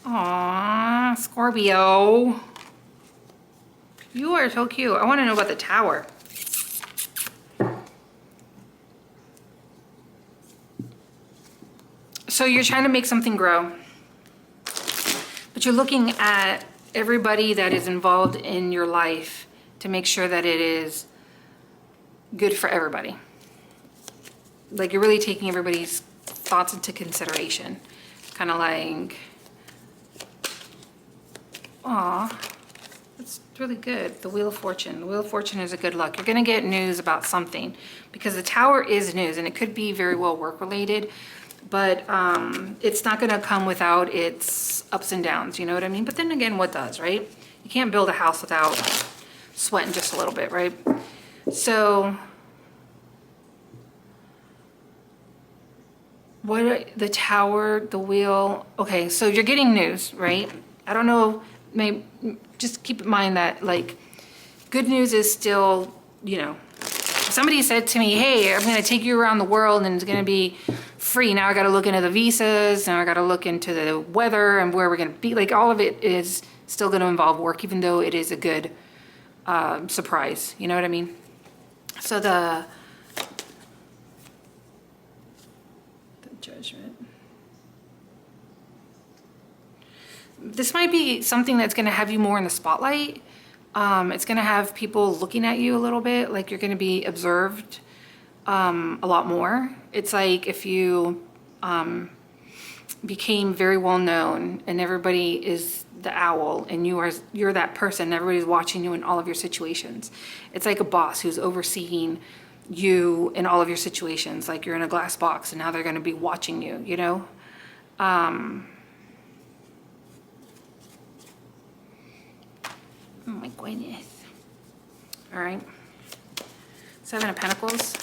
Aw, Scorpio. You are so cute. I want to know about the Tower. So you're trying to make something grow, but you're looking at everybody that is involved in your life to make sure that it is good for everybody. Like, you're really taking everybody's thoughts into consideration. Kind of like, aw, that's really good. The Wheel of Fortune. The Wheel of Fortune is a good luck. You're going to get news about something, because the Tower is news, and it could be very well work related. But it's not going to come without its ups and downs, you know what I mean? But then again, what does, right? You can't build a house without sweating just a little bit, right? So, the Tower, the Wheel, okay, so you're getting news, right? I don't know, maybe just keep in mind that, like, good news is still, you know, somebody said to me, hey, I'm going to take you around the world and it's going to be free. Now I got to look into the visas. Now I got to look into the weather and where we're going to be. Like, all of it is still going to involve work, even though it is a good surprise. You know what I mean? So the Judgment. This might be something that's going to have you more in the spotlight. It's going to have people looking at you a little bit, like you're going to be observed a lot more. It's like if you became very well known and everybody is the owl and you're that person, everybody's watching you in all of your situations. It's like a boss who's overseeing you in all of your situations, like you're in a glass box and now they're going to be watching you, you know? Oh my goodness. All right. Seven of Pentacles.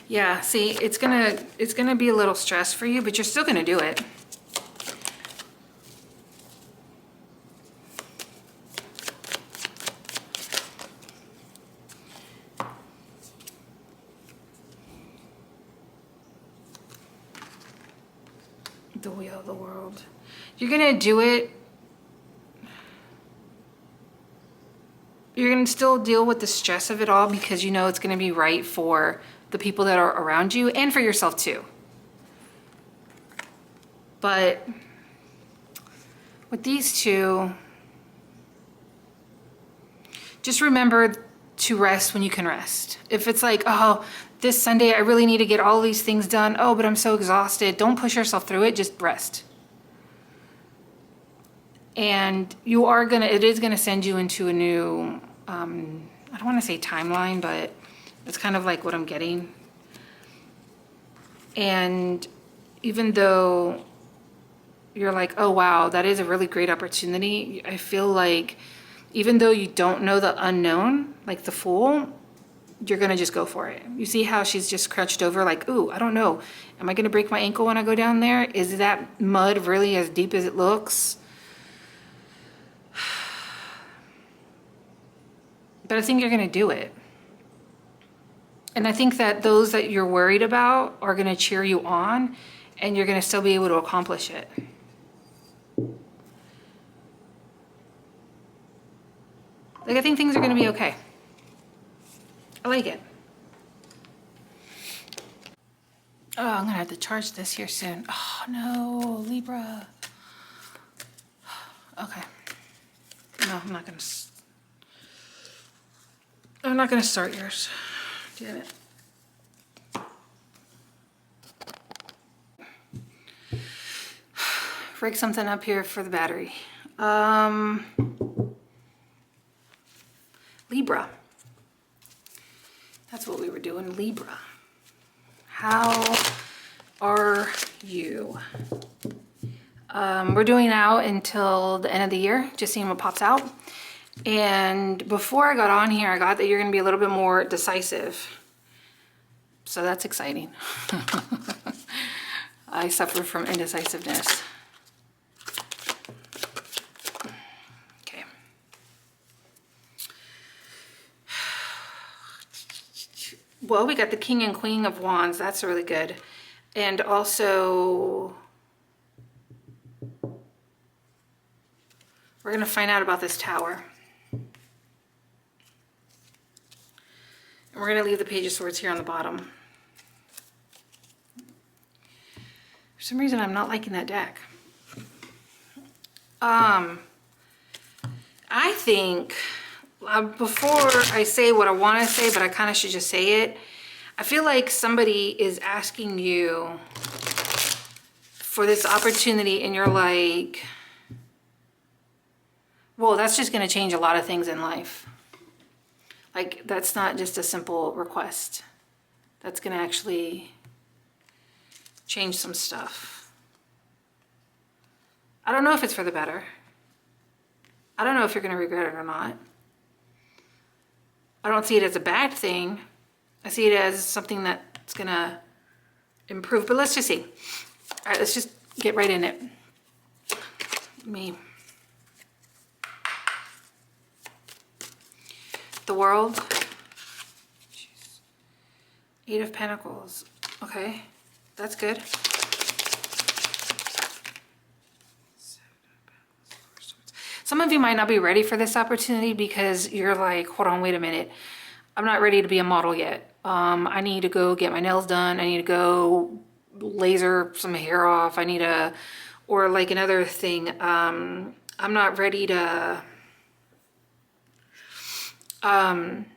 Yeah, see, it's gonna be a little stress for you, but you're still gonna do it. The wheel of the world. You're gonna do it. You're gonna still deal with the stress of it all because you know it's gonna be right for the people that are around you and for yourself too. But with these two, just remember to rest when you can rest. If it's like, oh, this Sunday I really need to get all these things done. Oh, but I'm so exhausted. Don't push yourself through it. Just rest. And it is gonna send you into a new, I don't wanna say timeline, but it's kind of like what I'm getting. And even though you're like, oh wow, that is a really great opportunity, I feel like even though you don't know the unknown, like the Fool, you're gonna just go for it. You see how she's just crouched over like, ooh, I don't know. Am I gonna break my ankle when I go down there? Is that mud really as deep as it looks? But I think you're gonna do it. And I think that those that you're worried about are gonna cheer you on and you're gonna still be able to accomplish it. Like, I think things are gonna be okay. I like it. Oh, I'm gonna have to charge this here soon. Oh no, Libra. Okay. No, I'm not gonna start yours. Damn it. Break something up here for the battery. Libra. That's what we were doing, Libra. How are you? We're doing now until the end of the year, just seeing what pops out. And before I got on here, I got that you're gonna be a little bit more decisive. So that's exciting. I suffer from indecisiveness. Okay. Well, we got the King and Queen of Wands. That's really good. And also, we're gonna find out about this Tower. And we're gonna leave the Page of Swords here on the bottom. For some reason, I'm not liking that deck. I think, before I say what I want to say, but I kind of should just say it, I feel like somebody is asking you for this opportunity and you're like, well, that's just going to change a lot of things in life. Like, that's not just a simple request. That's going to actually change some stuff. I don't know if it's for the better. I don't know if you're going to regret it or not. I don't see it as a bad thing. I see it as something that's going to improve. But let's just see. All right, let's just get right in it. The World. Jeez. 8 of Pentacles. Okay, that's good. Some of you might not be ready for this opportunity because you're like, hold on, wait a minute. I'm not ready to be a model yet. I need to go get my nails done. I need to go laser some hair off. Or like another thing, I'm not ready to, I'm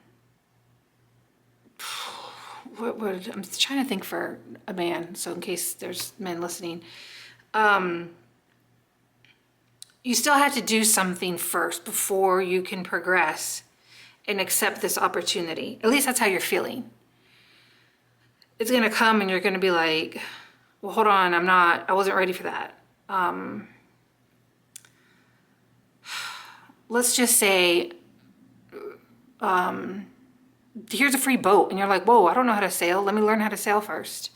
trying to think for a man, so in case there's men listening. You still have to do something first before you can progress and accept this opportunity. At least that's how you're feeling. It's gonna come and you're gonna be like, well, hold on, I wasn't ready for that. Let's just say, here's a free boat. And you're like, whoa, I don't know how to sail. Let me learn how to sail first.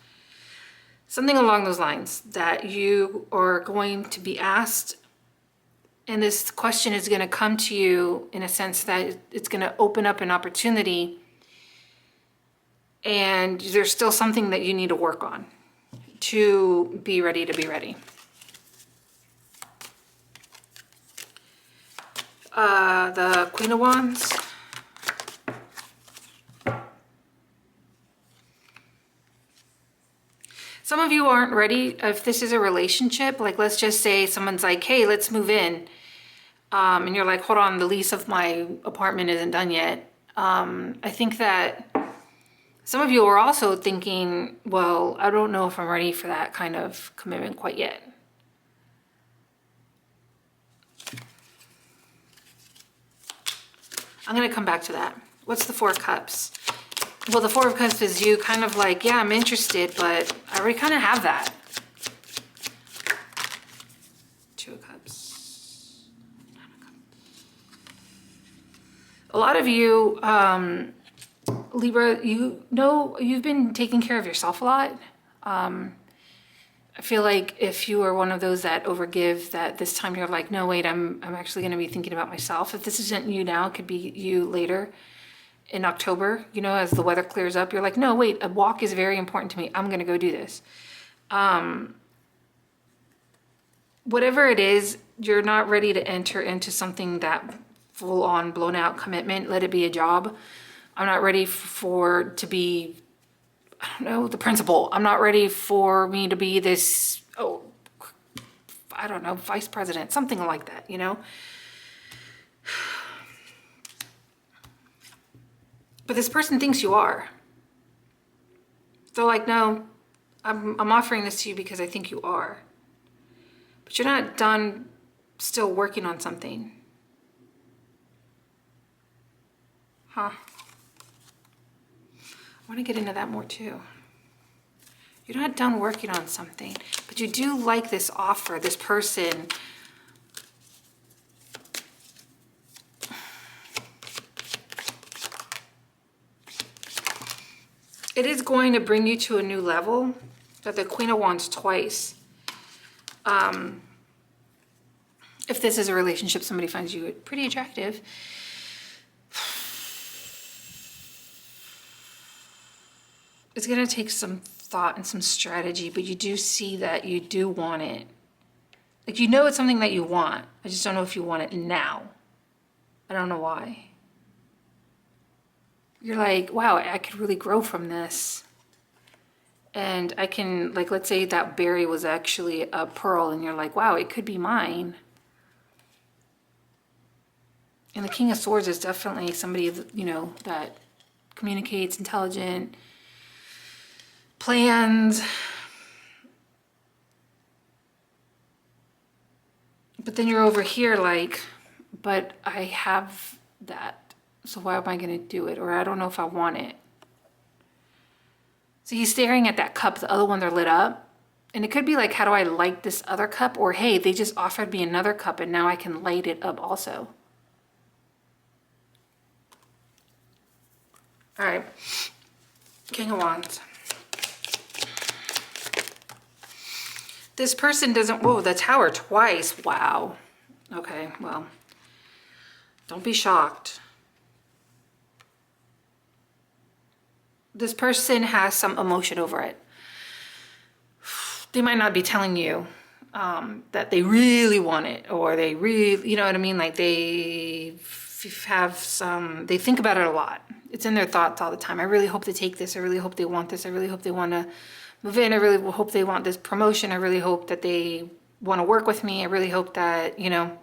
Something along those lines that you are going to be asked. And this question is going to come to you in a sense that it's going to open up an opportunity. And there's still something that you need to work on to be ready to be ready. The Queen of Wands. Some of you aren't ready if this is a relationship. Like, let's just say someone's like, hey, let's move in. And you're like, hold on, the lease of my apartment isn't done yet. I think that some of you are also thinking, well, I don't know if I'm ready for that kind of commitment quite yet. I'm going to come back to that. What's the Four of Cups? Well, the Four of Cups is you kind of like, yeah, I'm interested, but I already kind of have that. Two of Cups. Nine of Cups. A lot of you, Libra, you know, you've been taking care of yourself a lot. I feel like if you are one of those that overgive, that this time you're like, no, wait, I'm actually going to be thinking about myself. If this isn't you now, it could be you later in October, you know, as the weather clears up, you're like, no, wait, a walk is very important to me. I'm going to go do this. Whatever it is, you're not ready to enter into something that full on blown out commitment. Let it be a job. I'm not ready to be, I don't know, the principal. I'm not ready for me to be this, oh, I don't know, vice president, something like that, you know? But this person thinks you are. They're like, no, I'm offering this to you because I think you are. But you're not done still working on something. Huh. I want to get into that more too. You're not done working on something, but you do like this offer, this person. It is going to bring you to a new level. That the Queen of Wands twice. If this is a relationship, somebody finds you pretty attractive. It's going to take some thought and some strategy, but you do see that you do want it. Like, you know it's something that you want. I just don't know if you want it now. I don't know why. You're like, wow, I could really grow from this. And I can, like, let's say that berry was actually a pearl, and you're like, wow, it could be mine. And the King of Swords is definitely somebody, you know, that communicates, intelligent, plans. But then you're over here like, but I have that. So why am I going to do it? Or I don't know if I want it. So he's staring at that cup. The other ones are lit up. And it could be like, how do I light this other cup? Or, hey, they just offered me another cup and now I can light it up also. All right. King of Wands. This person doesn't, whoa, the Tower twice. Wow. Okay, well, don't be shocked. This person has some emotion over it. They might not be telling you that they really want it, or they really, you know what I mean? Like they have some, they think about it a lot. It's in their thoughts all the time. I really hope they take this. I really hope they want this. I really hope they want to move in. I really hope they want this promotion. I really hope that they want to work with me. I really hope that, you know,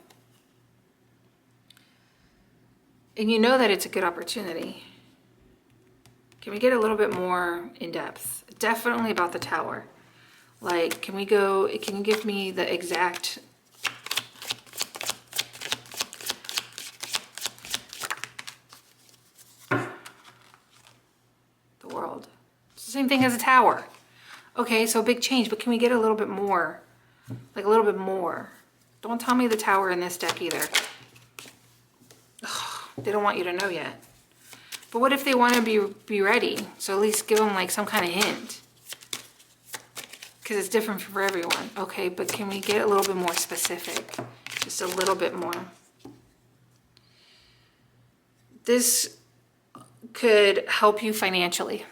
and you know that it's a good opportunity. Can we get a little bit more in depth? Definitely about the Tower. Like, can we go, can you give me the exact, the World. It's the same thing as a Tower. Okay, so a big change, but can we get a little bit more? Like a little bit more. Don't tell me the Tower in this deck either. Ugh, they don't want you to know yet. But what if they want to be ready? So at least give them like some kind of hint. Because it's different for everyone. Okay, but can we get a little bit more specific? Just a little bit more. This could help you financially.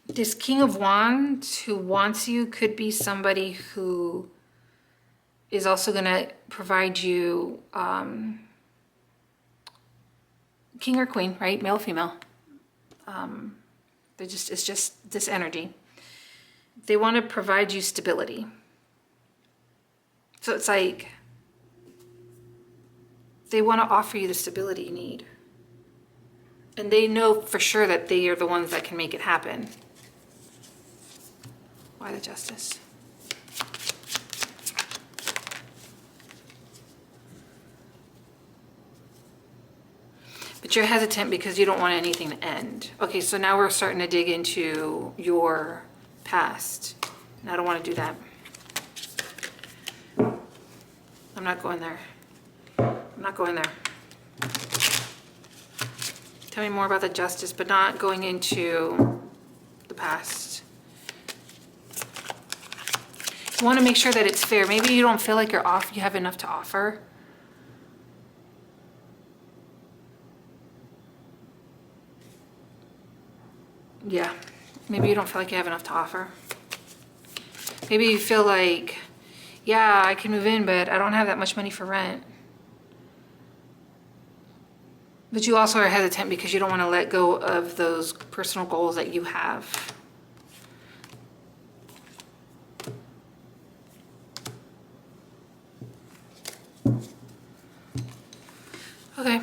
This King of Wands who wants you could be somebody who is also going to provide you king or queen, right? Male, female. It's just this energy. They want to provide you stability. So it's like they want to offer you the stability you need. And they know for sure that they are the ones that can make it happen. Why the Justice? But you're hesitant because you don't want anything to end. Okay, so now we're starting to dig into your past. And I don't want to do that. I'm not going there. I'm not going there. Tell me more about the Justice, but not going into the past. You want to make sure that it's fair. Maybe you don't feel like you have enough to offer. Yeah, maybe you don't feel like you have enough to offer. Maybe you feel like, yeah, I can move in, but I don't have that much money for rent. But you also are hesitant because you don't want to let go of those personal goals that you have. Okay.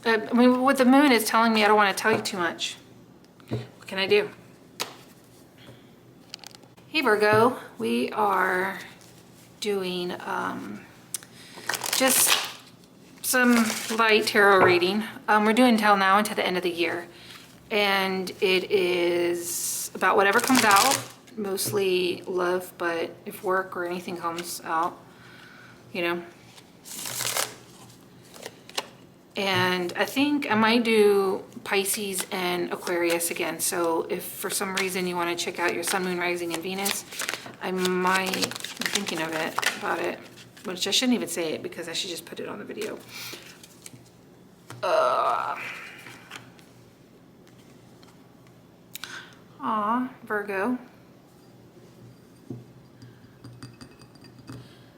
I mean, what the moon is telling me, I don't want to tell you too much. What can I do? Hey Virgo, we are doing just some light tarot reading. We're doing till now until the end of the year. And it is about whatever comes out, mostly love, but if work or anything comes out, you know. And I think I might do Pisces and Aquarius again. So if for some reason you want to check out your Sun, Moon, Rising, and Venus, I might be thinking of it, about it. Which I shouldn't even say it because I should just put it on the video. Aw, Virgo.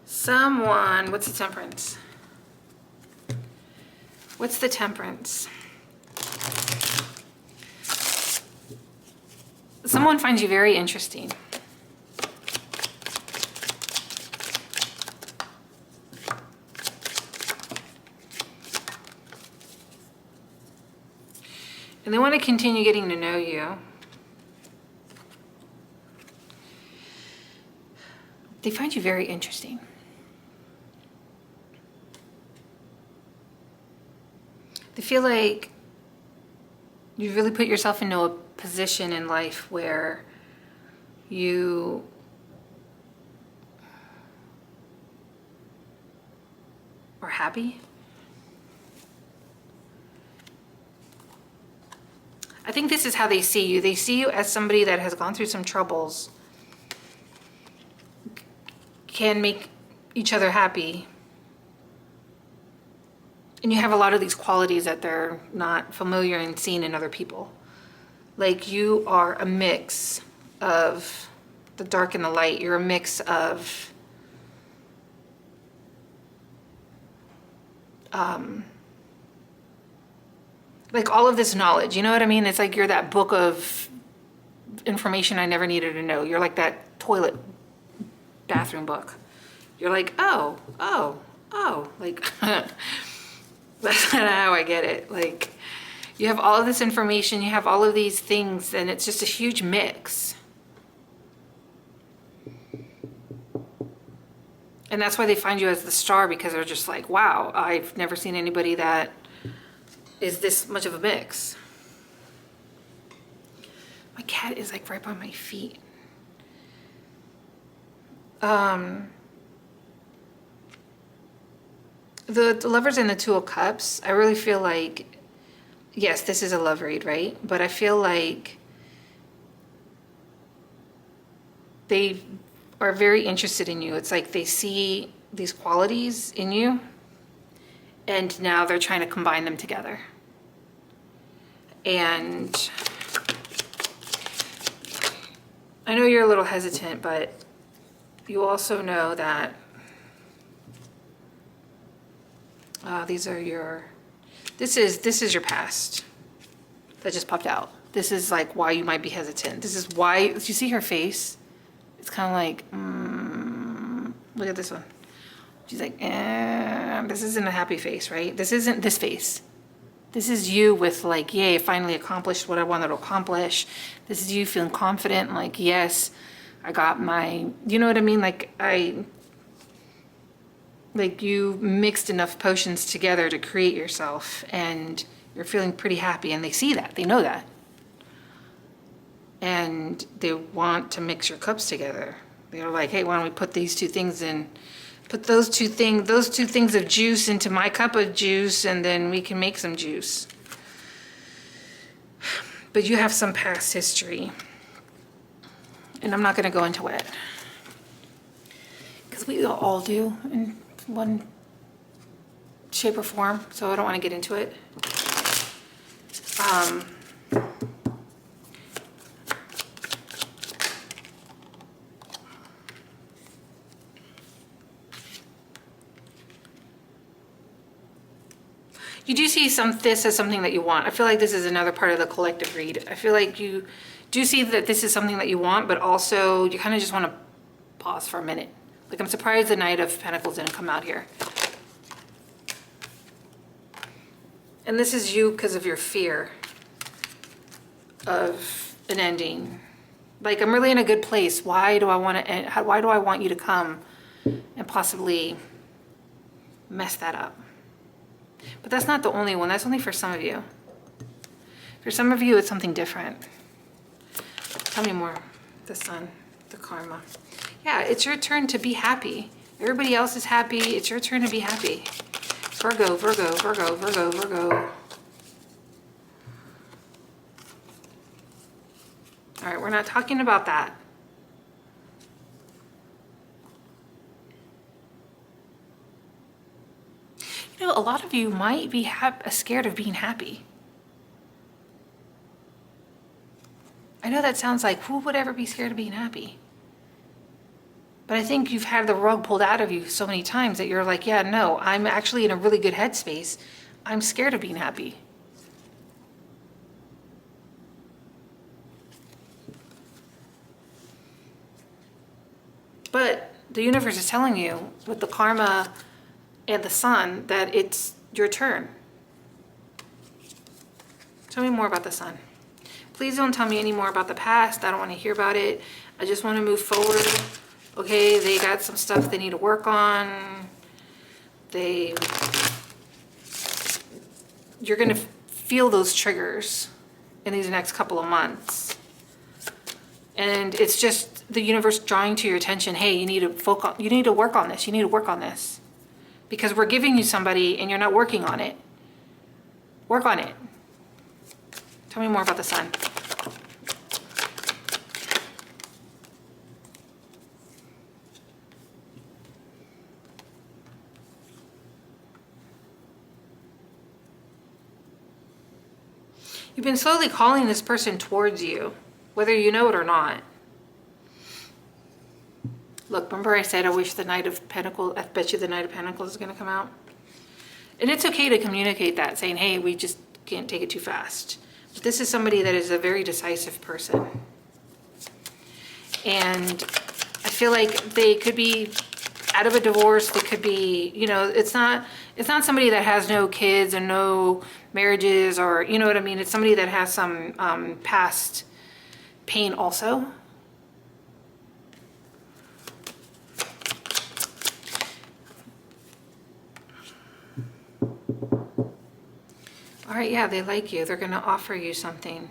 Someone, what's the Temperance? What's the Temperance? Someone finds you very interesting. And they want to continue getting to know you. They find you very interesting. They feel like you really put yourself into a position in life where you are happy. I think this is how they see you. They see you as somebody that has gone through some troubles, can make each other happy. And you have a lot of these qualities that they're not familiar and seeing in other people. Like you are a mix of the dark and the light. You're a mix of like all of this knowledge, you know what I mean? It's like you're that book of information I never needed to know. You're like that toilet bathroom book. You're like, oh, like that's kind of how I get it. Like you have all of this information, you have all of these things, and it's just a huge mix. And that's why they find you as the star, because they're just like, wow, I've never seen anybody that is this much of a mix. My cat is like right by my feet. The Lovers and the Two of Cups, I really feel like, yes, this is a love read, right? But I feel like they are very interested in you. It's like they see these qualities in you, and now they're trying to combine them together. And I know you're a little hesitant, but you also know that these are your, this is your past that just popped out. This is like why you might be hesitant. This is why, you see her face? It's kind of like, look at this one. She's like, this isn't a happy face, right? This isn't this face. This is you with like, yay, I finally accomplished what I wanted to accomplish. This is you feeling confident, like, yes, I got my, you know what I mean? Like you mixed enough potions together to create yourself, and you're feeling pretty happy, and they see that, they know that. And they want to mix your cups together. They're like, hey, why don't we put these two things in, put those two things of juice into my cup of juice, and then we can make some juice. But you have some past history, and I'm not going to go into it, because we all do in one shape or form, so I don't want to get into it. You do see this as something that you want. I feel like this is another part of the collective read. I feel like you do see that this is something that you want, but also you kind of just want to pause for a minute. Like, I'm surprised the Knight of Pentacles didn't come out here. And this is you because of your fear of an ending. Like, I'm really in a good place. Why do I want to end? Why do I want you to come and possibly mess that up? But that's not the only one. That's only for some of you. For some of you, it's something different. Tell me more. The Sun, the Karma. Yeah, it's your turn to be happy. Everybody else is happy. It's your turn to be happy. Virgo, Virgo, Virgo, Virgo, Virgo. All right, we're not talking about that. You know, a lot of you might be scared of being happy. I know that sounds like, who would ever be scared of being happy? But I think you've had the rug pulled out of you so many times that you're like, yeah, no, I'm actually in a really good headspace. I'm scared of being happy. But the universe is telling you with the Karma and the Sun that it's your turn. Tell me more about the Sun. Please don't tell me any more about the past. I don't want to hear about it. I just want to move forward. Okay, they got some stuff they need to work on. You're going to feel those triggers in these next couple of months. And it's just the universe drawing to your attention, hey, you need to focus, you need to work on this. You need to work on this. Because we're giving you somebody and you're not working on it. Work on it. Tell me more about the Sun. You've been slowly calling this person towards you, whether you know it or not. Look, remember I said I wish the Knight of Pentacles, I bet you the Knight of Pentacles is going to come out? And it's okay to communicate that, saying, hey, we just can't take it too fast. But this is somebody that is a very decisive person. And I feel like they could be out of a divorce. They could be, you know, it's not somebody that has no kids and no marriages, or, you know what I mean? It's somebody that has some past pain also. All right, yeah, they like you. They're going to offer you something.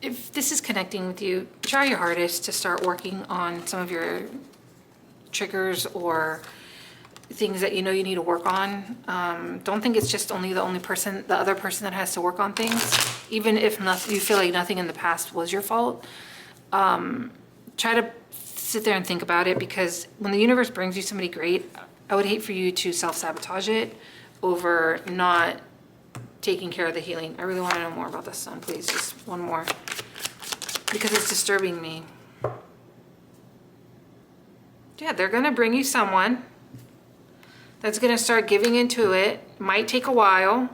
If this is connecting with you, try your hardest to start working on some of your triggers or things that you know you need to work on. Don't think it's just the other person that has to work on things. Even if you feel like nothing in the past was your fault, try to sit there and think about it, because when the universe brings you somebody great, I would hate for you to self-sabotage it over not taking care of the healing. I really want to know more about this, son, please. Just one more, because it's disturbing me. Yeah, they're going to bring you someone that's going to start giving into it. Might take a while.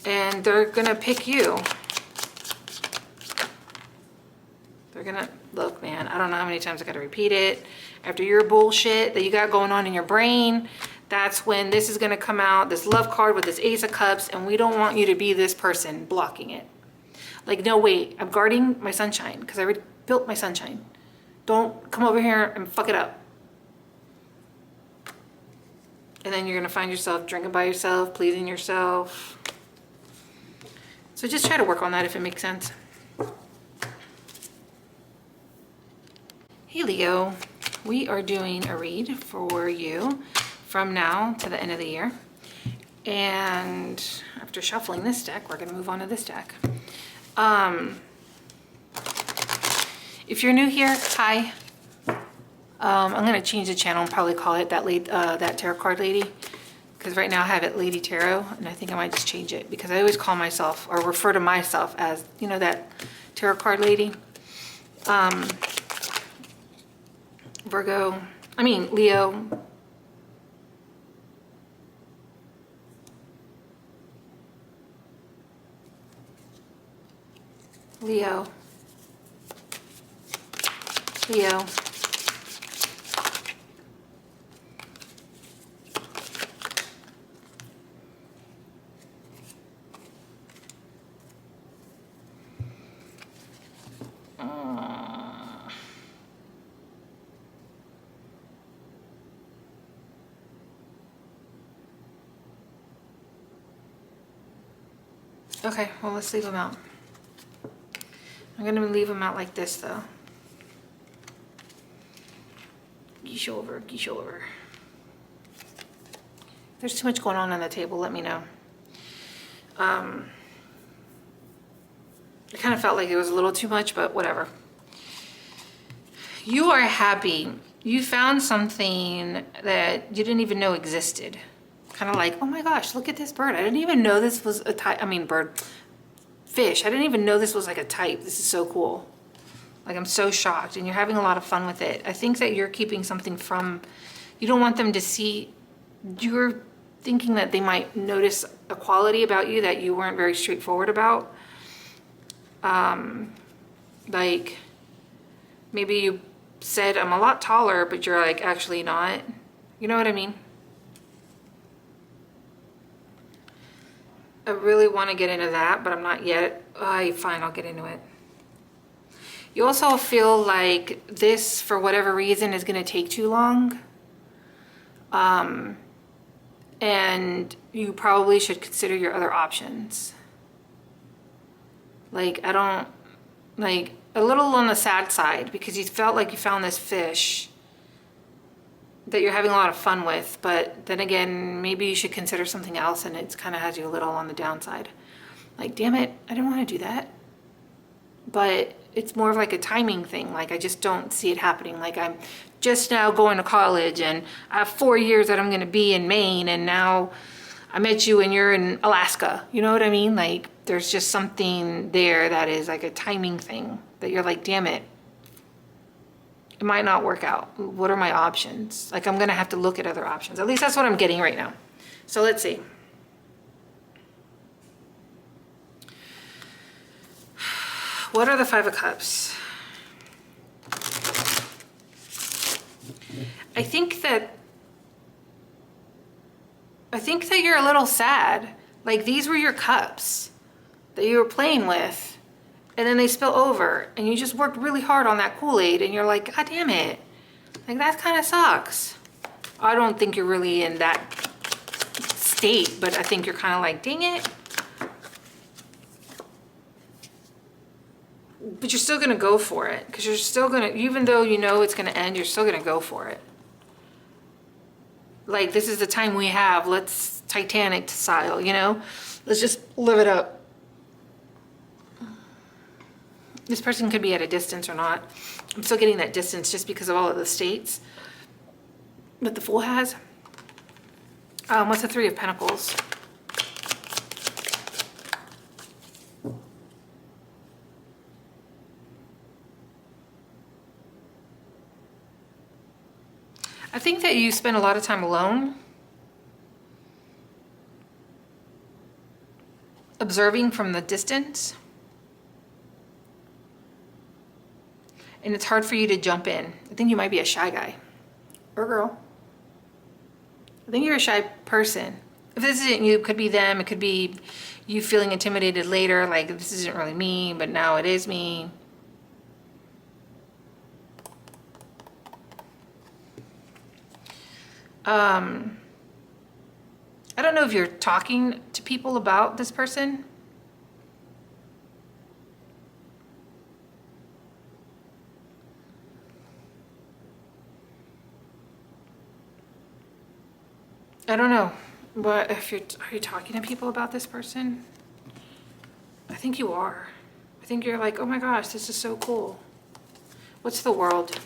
And they're going to pick you. They're going to, look, man, I don't know how many times I got to repeat it. After your bullshit that you got going on in your brain, that's when this is going to come out, this love card with this Ace of Cups, and we don't want you to be this person blocking it. Like, no, wait, I'm guarding my sunshine because I already built my sunshine. Don't come over here and fuck it up. And then you're going to find yourself drinking by yourself, pleasing yourself. So just try to work on that if it makes sense. Hey Leo, we are doing a read for you from now to the end of the year. And after shuffling this deck, we're going to move on to this deck. If you're new here, hi. I'm going to change the channel and probably call it that tarot card lady, because right now I have it Lady Tarot, and I think I might just change it, because I always call myself or refer to myself as, you know, that tarot card lady. Leo. Leo. Leo. Okay, well, let's leave them out. I'm gonna leave them out like this, though. Geesh over, geesh over. If there's too much going on the table, let me know. I kind of felt like it was a little too much, but whatever. You are happy. You found something that you didn't even know existed. Kind of like, oh my gosh, look at this bird. I didn't even know this was a type. Fish. I didn't even know this was like a type. This is so cool. Like, I'm so shocked, and you're having a lot of fun with it. I think that you're keeping something from, you don't want them to see, you're thinking that they might notice a quality about you that you weren't very straightforward about. Like, maybe you said, I'm a lot taller, but you're like, actually not. You know what I mean? I really want to get into that, but I'm not yet. Fine, I'll get into it. You also feel like this, for whatever reason, is going to take too long. And you probably should consider your other options. Like, a little on the sad side, because you felt like you found this fish that you're having a lot of fun with, but then again, maybe you should consider something else, and it kind of has you a little on the downside. Like, damn it, I didn't want to do that. But it's more of like a timing thing. Like, I just don't see it happening. Like, I'm just now going to college, and I have 4 years that I'm going to be in Maine, and now I met you and you're in Alaska. You know what I mean? Like, there's just something there that is like a timing thing that you're like, damn it. It might not work out. What are my options? Like, I'm going to have to look at other options. At least that's what I'm getting right now. So let's see. What are the Five of Cups? I think that you're a little sad. Like, these were your cups. that you were playing with, and then they spill over, and you just worked really hard on that Kool-Aid, and you're like, God damn it. Like, that kind of sucks. I don't think you're really in that state, but I think you're kind of like, dang it. But you're still gonna go for it, because you're still gonna, even though you know it's gonna end, you're still gonna go for it. Like, this is the time we have, let's Titanic style, you know? Let's just live it up. This person could be at a distance or not. I'm still getting that distance just because of all of the states that the Fool has. What's the Three of Pentacles? I think that you spend a lot of time alone, observing from the distance, and it's hard for you to jump in. I think you might be a shy guy or girl. I think you're a shy person. If this isn't you, it could be them. It could be you feeling intimidated later, like this isn't really me, but now it is me. I don't know if you're talking to people about this person. I don't know. But if are you talking to people about this person? I think you are. I think you're like, oh my gosh, this is so cool. What's the World?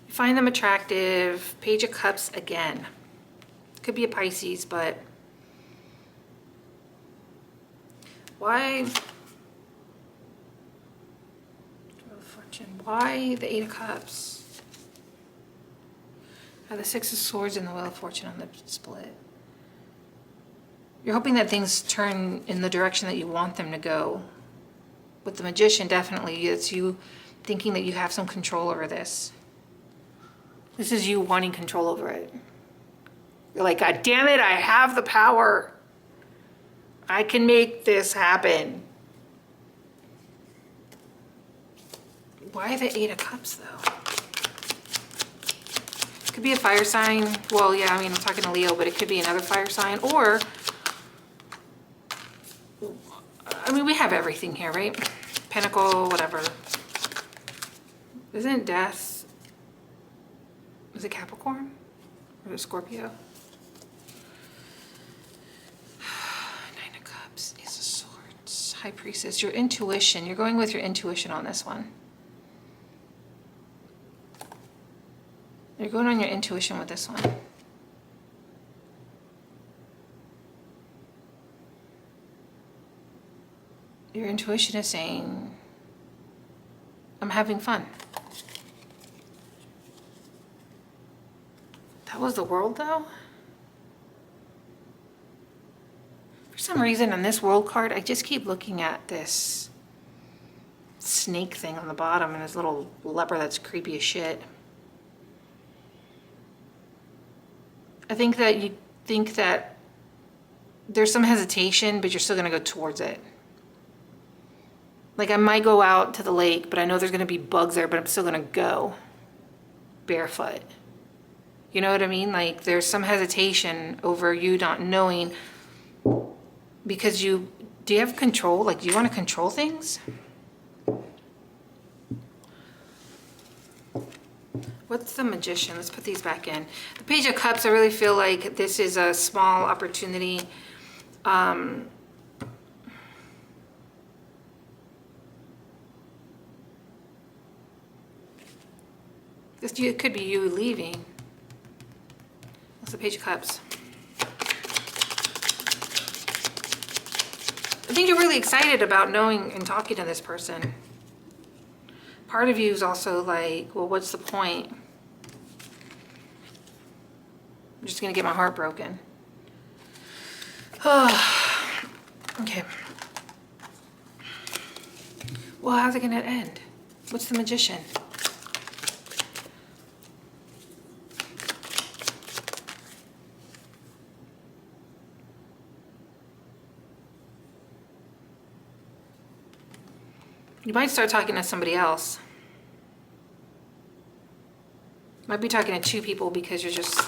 You find them attractive. Page of Cups again. Could be a Pisces, but why? Why the Eight of Cups? The Six of Swords and the Wheel of Fortune on the split. You're hoping that things turn in the direction that you want them to go. With the Magician, definitely, it's you thinking that you have some control over this. This is you wanting control over it. You're like, God damn it, I have the power. I can make this happen. Why the Eight of Cups, though? Could be a fire sign. Well, yeah, I mean, I'm talking to Leo, but it could be another fire sign. Or, I mean, we have everything here, right? Pentacle, whatever. Isn't Death, is it Capricorn? Or is it Scorpio? Nine of Cups, Ace of Swords, High Priestess. Your intuition. You're going with your intuition on this one. You're going on your intuition with this one. Your intuition is saying, I'm having fun. That was the World, though? For some reason, on this World card, I just keep looking at this snake thing on the bottom and this little leopard that's creepy as shit. I think that you think that there's some hesitation, but you're still gonna go towards it. Like, I might go out to the lake, but I know there's gonna be bugs there, but I'm still gonna go barefoot. You know what I mean? Like, there's some hesitation over you not knowing, because do you have control? Like, do you wanna control things? What's the Magician? Let's put these back in. The Page of Cups, I really feel like this is a small opportunity. It could be you leaving. What's the Page of Cups? I think you're really excited about knowing and talking to this person. Part of you is also like, well, what's the point? I'm just gonna get my heart broken. Okay. Well, how's it gonna end? What's the Magician? You might start talking to somebody else. Might be talking to two people because you're just...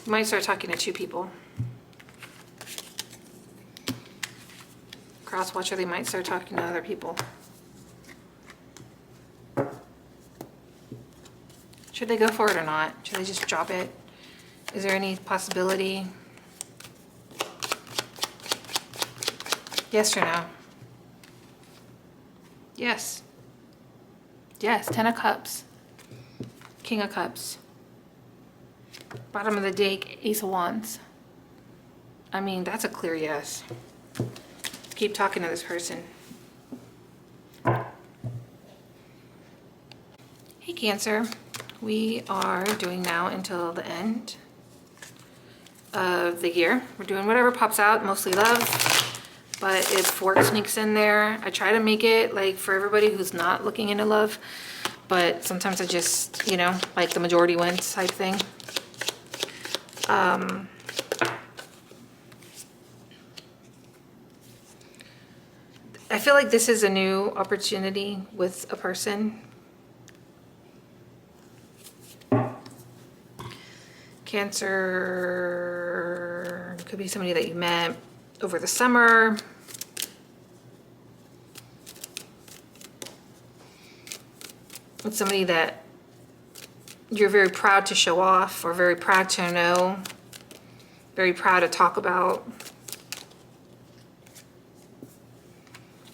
You might start talking to two people. Cross watcher, they might start talking to other people. Should they go for it or not? Should they just drop it? Is there any possibility? Yes or no? Yes. Yes, 10 of Cups. King of Cups. Bottom of the deck, Ace of Wands. I mean, that's a clear yes. Keep talking to this person. Hey, Cancer. We are doing now until the end of the year. We're doing whatever pops out, mostly love. But if work sneaks in there, I try to make it like for everybody who's not looking into love. But sometimes I just, you know, like the majority wins type thing. I feel like this is a new opportunity with a person. Cancer could be somebody that you met over the summer. It's somebody that you're very proud to show off or very proud to know, very proud to talk about.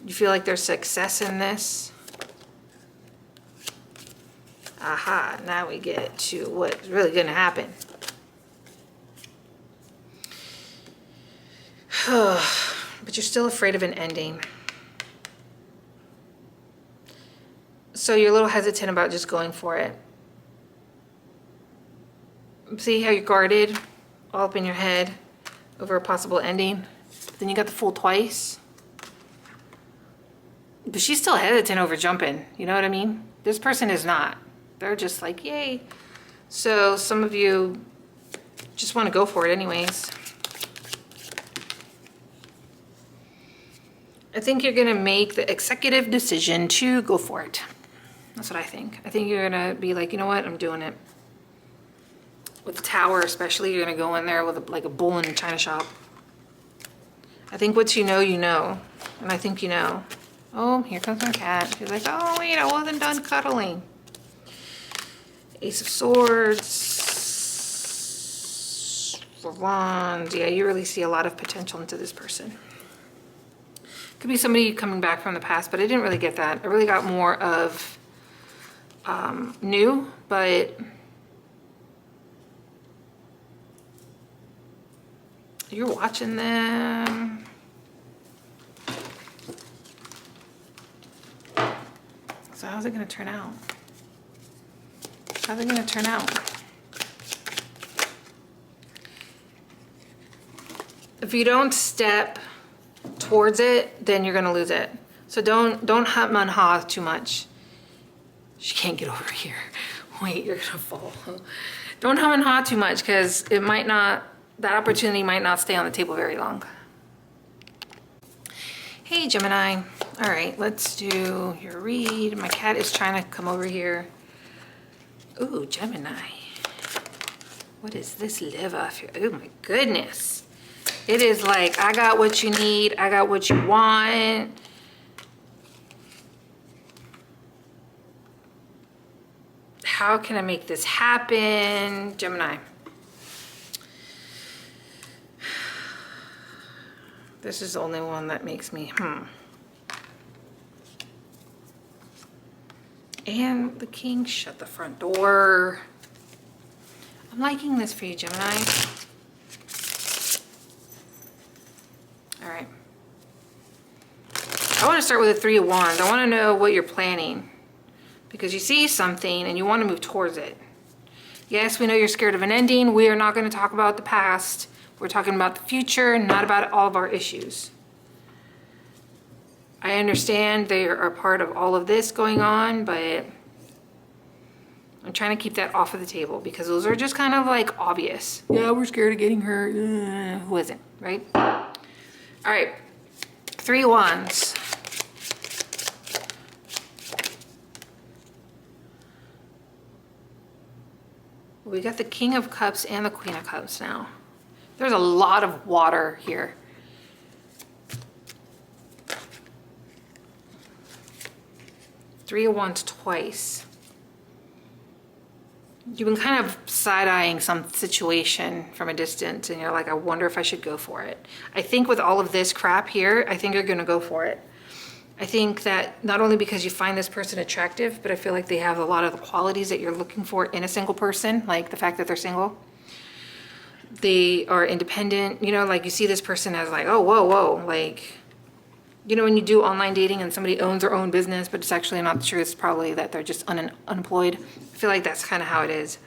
You feel like there's success in this. Aha, now we get to what's really going to happen. But you're still afraid of an ending. So you're a little hesitant about just going for it. See how you're guarded all up in your head over a possible ending? Then you got the Fool twice. But she's still hesitant over jumping. You know what I mean? This person is not. They're just like, yay. So some of you just want to go for it anyways. I think you're going to make the executive decision to go for it. That's what I think. I think you're going to be like, you know what? I'm doing it. With the Tower especially, you're going to go in there with like a bull in a china shop. I think what you know, you know. And I think you know. Oh, here comes my cat. She's like, oh, wait, I wasn't done cuddling. Ace of Swords. Four of Wands. Yeah, you really see a lot of potential into this person. Could be somebody coming back from the past, but I didn't really get that. I really got more of new, but you're watching them. So how's it going to turn out? How's it going to turn out? If you don't step towards it, then you're going to lose it. So don't hum and haw too much. She can't get over here. Wait, you're going to fall. Don't hum and haw too much because it might not, that opportunity might not stay on the table very long. Hey, Gemini. All right, let's do your read. My cat is trying to come over here. Ooh, Gemini. What is this live off here? Oh my goodness. It is like, I got what you need. I got what you want. How can I make this happen? Gemini. This is the only one that makes me, And the King shut the front door. I'm liking this for you, Gemini. All right. I want to start with the Three of Wands. I want to know what you're planning. Because you see something and you want to move towards it. Yes, we know you're scared of an ending. We are not going to talk about the past. We're talking about the future, not about all of our issues. I understand they are part of all of this going on, but I'm trying to keep that off of the table because those are just kind of like obvious. Yeah, we're scared of getting hurt. Who isn't, right? All right, 3 Wands. We got the King of Cups and the Queen of Cups now. There's a lot of water here. Three of Wands twice. You've been kind of side-eyeing some situation from a distance and you're like, I wonder if I should go for it. I think with all of this crap here, I think you're gonna go for it. I think that not only because you find this person attractive, but I feel like they have a lot of the qualities that you're looking for in a single person, like the fact that they're single. They are independent, you know, like you see this person as like, oh, whoa, whoa, like, you know, when you do online dating and somebody owns their own business, but it's actually not true. It's probably that they're just unemployed. I feel like that's kind of how it is.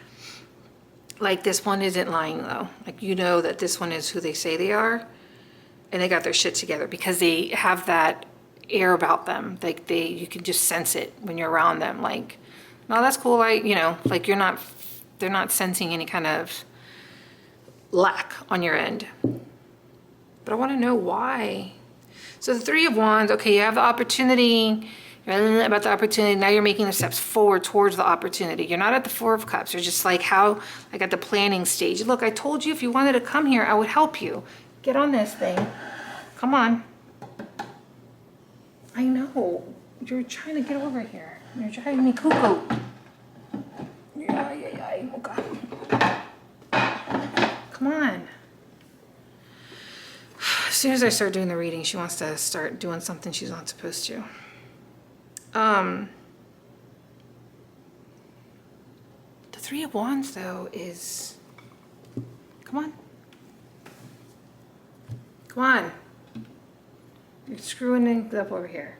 Like this one isn't lying though. Like, you know that this one is who they say they are and they got their shit together because they have that air about them. Like you can just sense it when you're around them. Like, no, that's cool. You know, like they're not sensing any kind of lack on your end. But I want to know why. So the Three of Wands, okay, you have the opportunity, you're about the opportunity, now you're making the steps forward towards the opportunity. You're not at the Four of Cups, you're just like how, like at the planning stage. Look, I told you if you wanted to come here, I would help you. Get on this thing. Come on. I know, you're trying to get over here. You're driving me cuckoo. Yeah, oh God. Come on. As soon as I start doing the reading, she wants to start doing something she's not supposed to. The Three of Wands, though, is... Come on. Come on. You're screwing things up over here.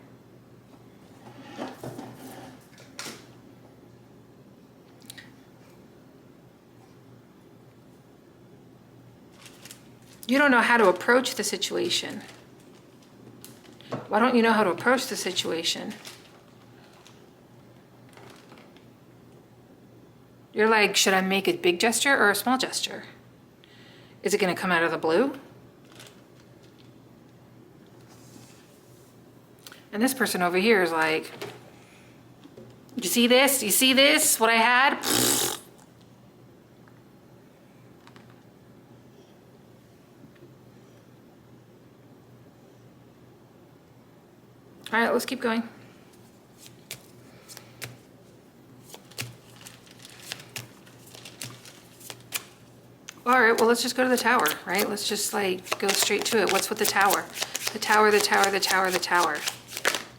You don't know how to approach the situation. Why don't you know how to approach the situation? You're like, should I make a big gesture or a small gesture? Is it going to come out of the blue? And this person over here is like, you see this? You see this? What I had? All right, let's keep going. All right, well, let's just go to the Tower, right? Let's just like go straight to it. What's with the Tower? The Tower, the Tower, the Tower, the Tower.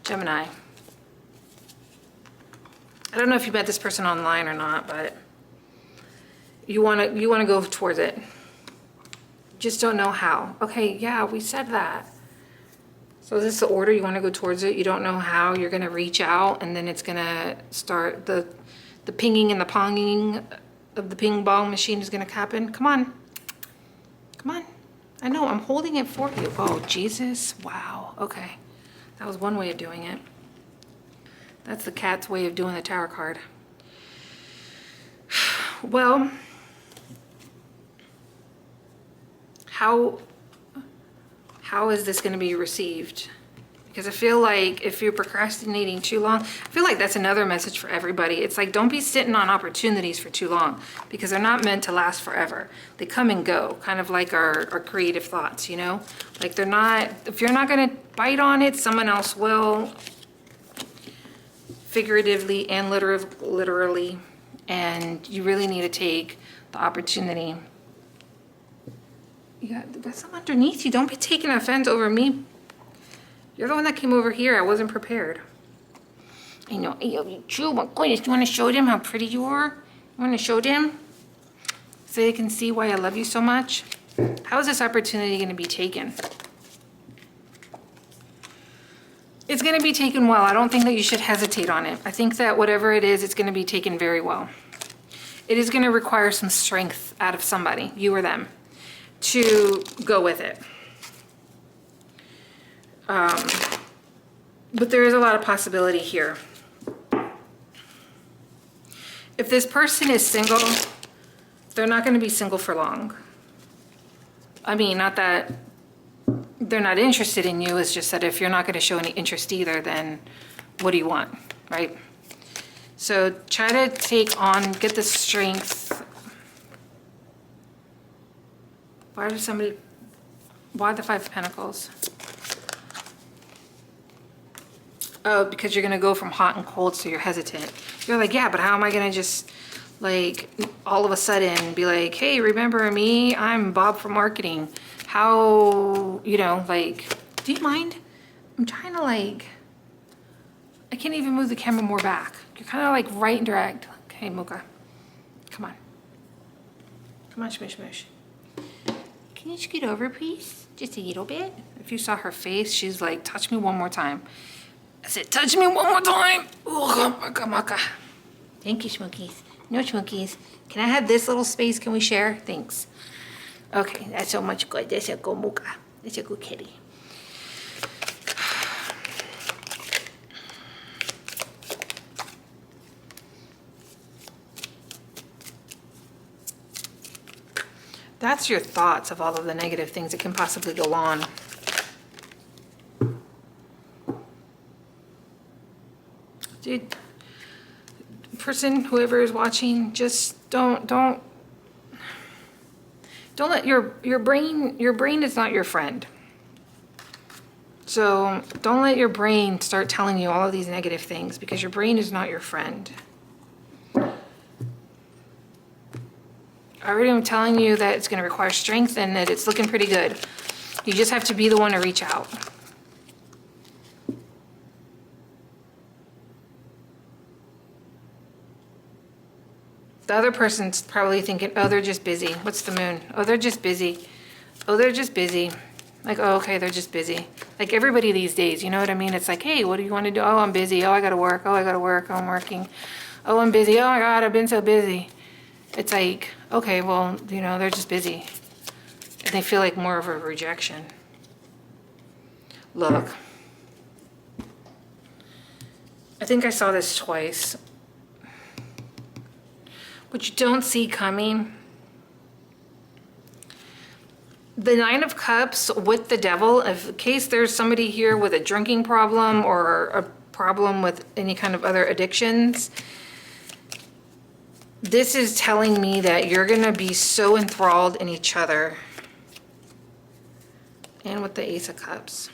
Gemini. I don't know if you met this person online or not, but you want to go towards it. Just don't know how. Okay, yeah, we said that. So is this the order? You want to go towards it? You don't know how. You're going to reach out, and then it's going to start the pinging and the ponging of the ping pong machine is going to happen. Come on. Come on. I know. I'm holding it for you. Oh, Jesus. Wow. Okay. That was one way of doing it. That's the cat's way of doing the Tower card. Well, how is this going to be received? Because I feel like if you're procrastinating too long, I feel like that's another message for everybody. It's like, don't be sitting on opportunities for too long because they're not meant to last forever. They come and go, kind of like our creative thoughts, you know? Like they're not, if you're not going to bite on it, someone else will, figuratively and literally, and you really need to take the opportunity. You got some underneath you. Don't be taking offense over me. You're the one that came over here. I wasn't prepared. I know. True. My goodness. You want to show them how pretty you are? You want to show them? So they can see why I love you so much? How is this opportunity going to be taken? It's going to be taken well. I don't think that you should hesitate on it. I think that whatever it is, it's going to be taken very well. It is going to require some strength out of somebody, you or them, to go with it. But there is a lot of possibility here. If this person is single, they're not going to be single for long. I mean, not that they're not interested in you. It's just that if you're not going to show any interest either, then what do you want, right? So try to get the strength. Why the Five of Pentacles? Oh, because you're going to go from hot and cold, so you're hesitant. You're like, yeah, but how am I going to just, like, all of a sudden be like, hey, remember me? I'm Bob from marketing. How, you know, like, do you mind? I'm trying to, like, I can't even move the camera more back. You're kind of, like, right and direct. Okay, Mocha. Come on. Come on, Shmush Shmush. Can you scoot over, please? Just a little bit. If you saw her face, she's like, touch me one more time. I said, touch me one more time. Oh, Mocha. Thank you, Schmookies. No Schmookies. Can I have this little space? Can we share? Thanks. Okay, that's so much good. That's a good Mocha. That's a good kitty. That's your thoughts of all of the negative things that can possibly go on. Dude, person, whoever is watching, just don't let your brain is not your friend. So don't let your brain start telling you all of these negative things, because your brain is not your friend. I already am telling you that it's going to require strength and that it's looking pretty good. You just have to be the one to reach out. The other person's probably thinking, oh, they're just busy. What's the moon? Oh, they're just busy. Oh, they're just busy. Like, oh, okay, they're just busy. Like everybody these days, you know what I mean? It's like, hey, what do you want to do? Oh, I'm busy. Oh, I got to work. Oh, I got to work. Oh, I'm working. Oh, I'm busy. Oh my God, I've been so busy. It's like, okay, well, you know, they're just busy. And they feel like more of a rejection. Look. I think I saw this twice. What you don't see coming. The Nine of Cups with the Devil, in case there's somebody here with a drinking problem or a problem with any kind of other addictions, this is telling me that you're going to be so enthralled in each other. And with the Ace of Cups.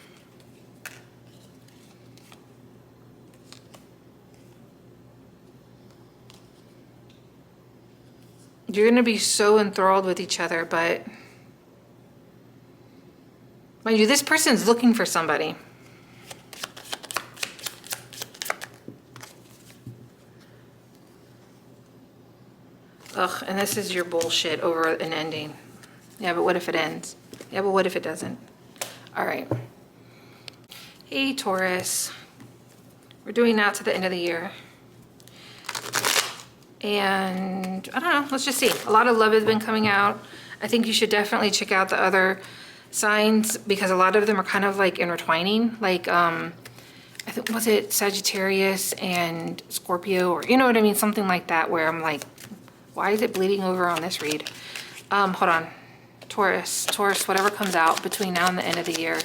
You're going to be so enthralled with each other, but mind you, this person's looking for somebody. Ugh, and this is your bullshit over an ending. Yeah, but what if it ends? Yeah, but what if it doesn't? All right. Hey, Taurus. We're doing now to the end of the year. And I don't know, let's just see. A lot of love has been coming out. I think you should definitely check out the other signs, because a lot of them are kind of like intertwining. Like, I think, was it Sagittarius and Scorpio, or you know what I mean? Something like that, where I'm like, why is it bleeding over on this read? Hold on. Taurus, whatever comes out between now and the end of the year.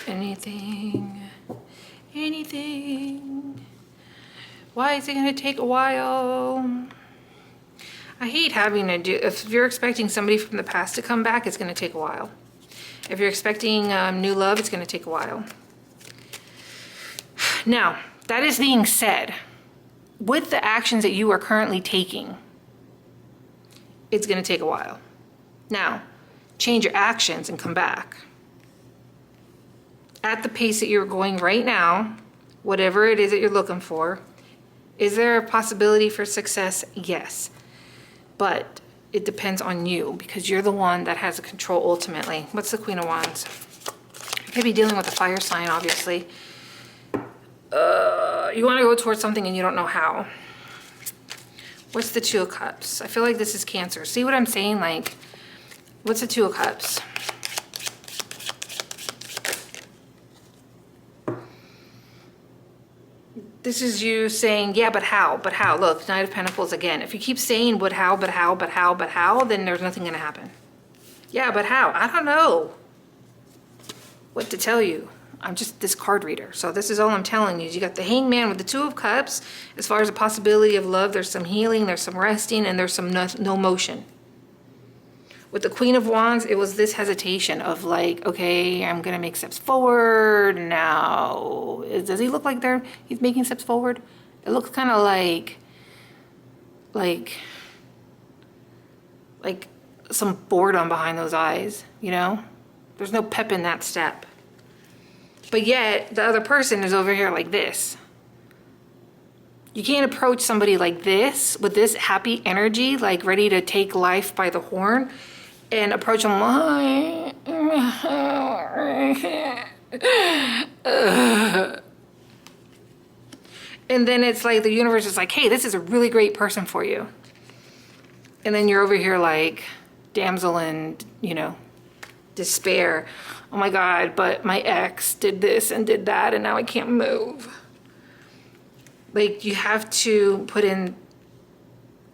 Anything. Why is it going to take a while? I hate having to do, if you're expecting somebody from the past to come back, it's going to take a while. If you're expecting new love, it's going to take a while. Now, that is being said, with the actions that you are currently taking, it's going to take a while. Now, change your actions and come back. At the pace that you're going right now, whatever it is that you're looking for, is there a possibility for success? Yes. But it depends on you, because you're the one that has the control ultimately. What's the Queen of Wands? You could be dealing with a fire sign, obviously. You want to go towards something and you don't know how. What's the Two of Cups? I feel like this is Cancer. See what I'm saying? Like, what's the Two of Cups? This is you saying, yeah, but how? But how? Look, Knight of Pentacles again. If you keep saying, but how, then there's nothing going to happen. Yeah, but how? I don't know. what to tell you. I'm just this card reader. So this is all I'm telling you. You got the Hangman with the Two of Cups. As far as the possibility of love, there's some healing, there's some resting, and there's some no motion. With the Queen of Wands, it was this hesitation of like, okay, I'm going to make steps forward now. Does he look like he's making steps forward? It looks kind of like some boredom behind those eyes, you know? There's no pep in that step. But yet, the other person is over here like this. You can't approach somebody like this, with this happy energy, like ready to take life by the horn, and approach them like... And then it's like the universe is like, hey, this is a really great person for you. And then you're over here like, damsel in, you know, despair. Oh my God, but my ex did this and did that and now I can't move. Like, you have to put in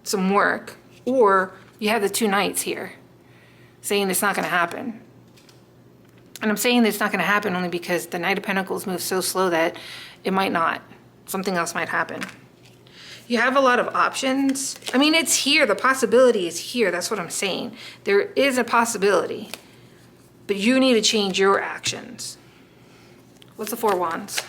some work, or you have the two knights here saying it's not going to happen. And I'm saying it's not going to happen only because the Knight of Pentacles moves so slow that it might not. Something else might happen. You have a lot of options. I mean, it's here. The possibility is here. That's what I'm saying. There is a possibility. But you need to change your actions. What's the Four of Wands?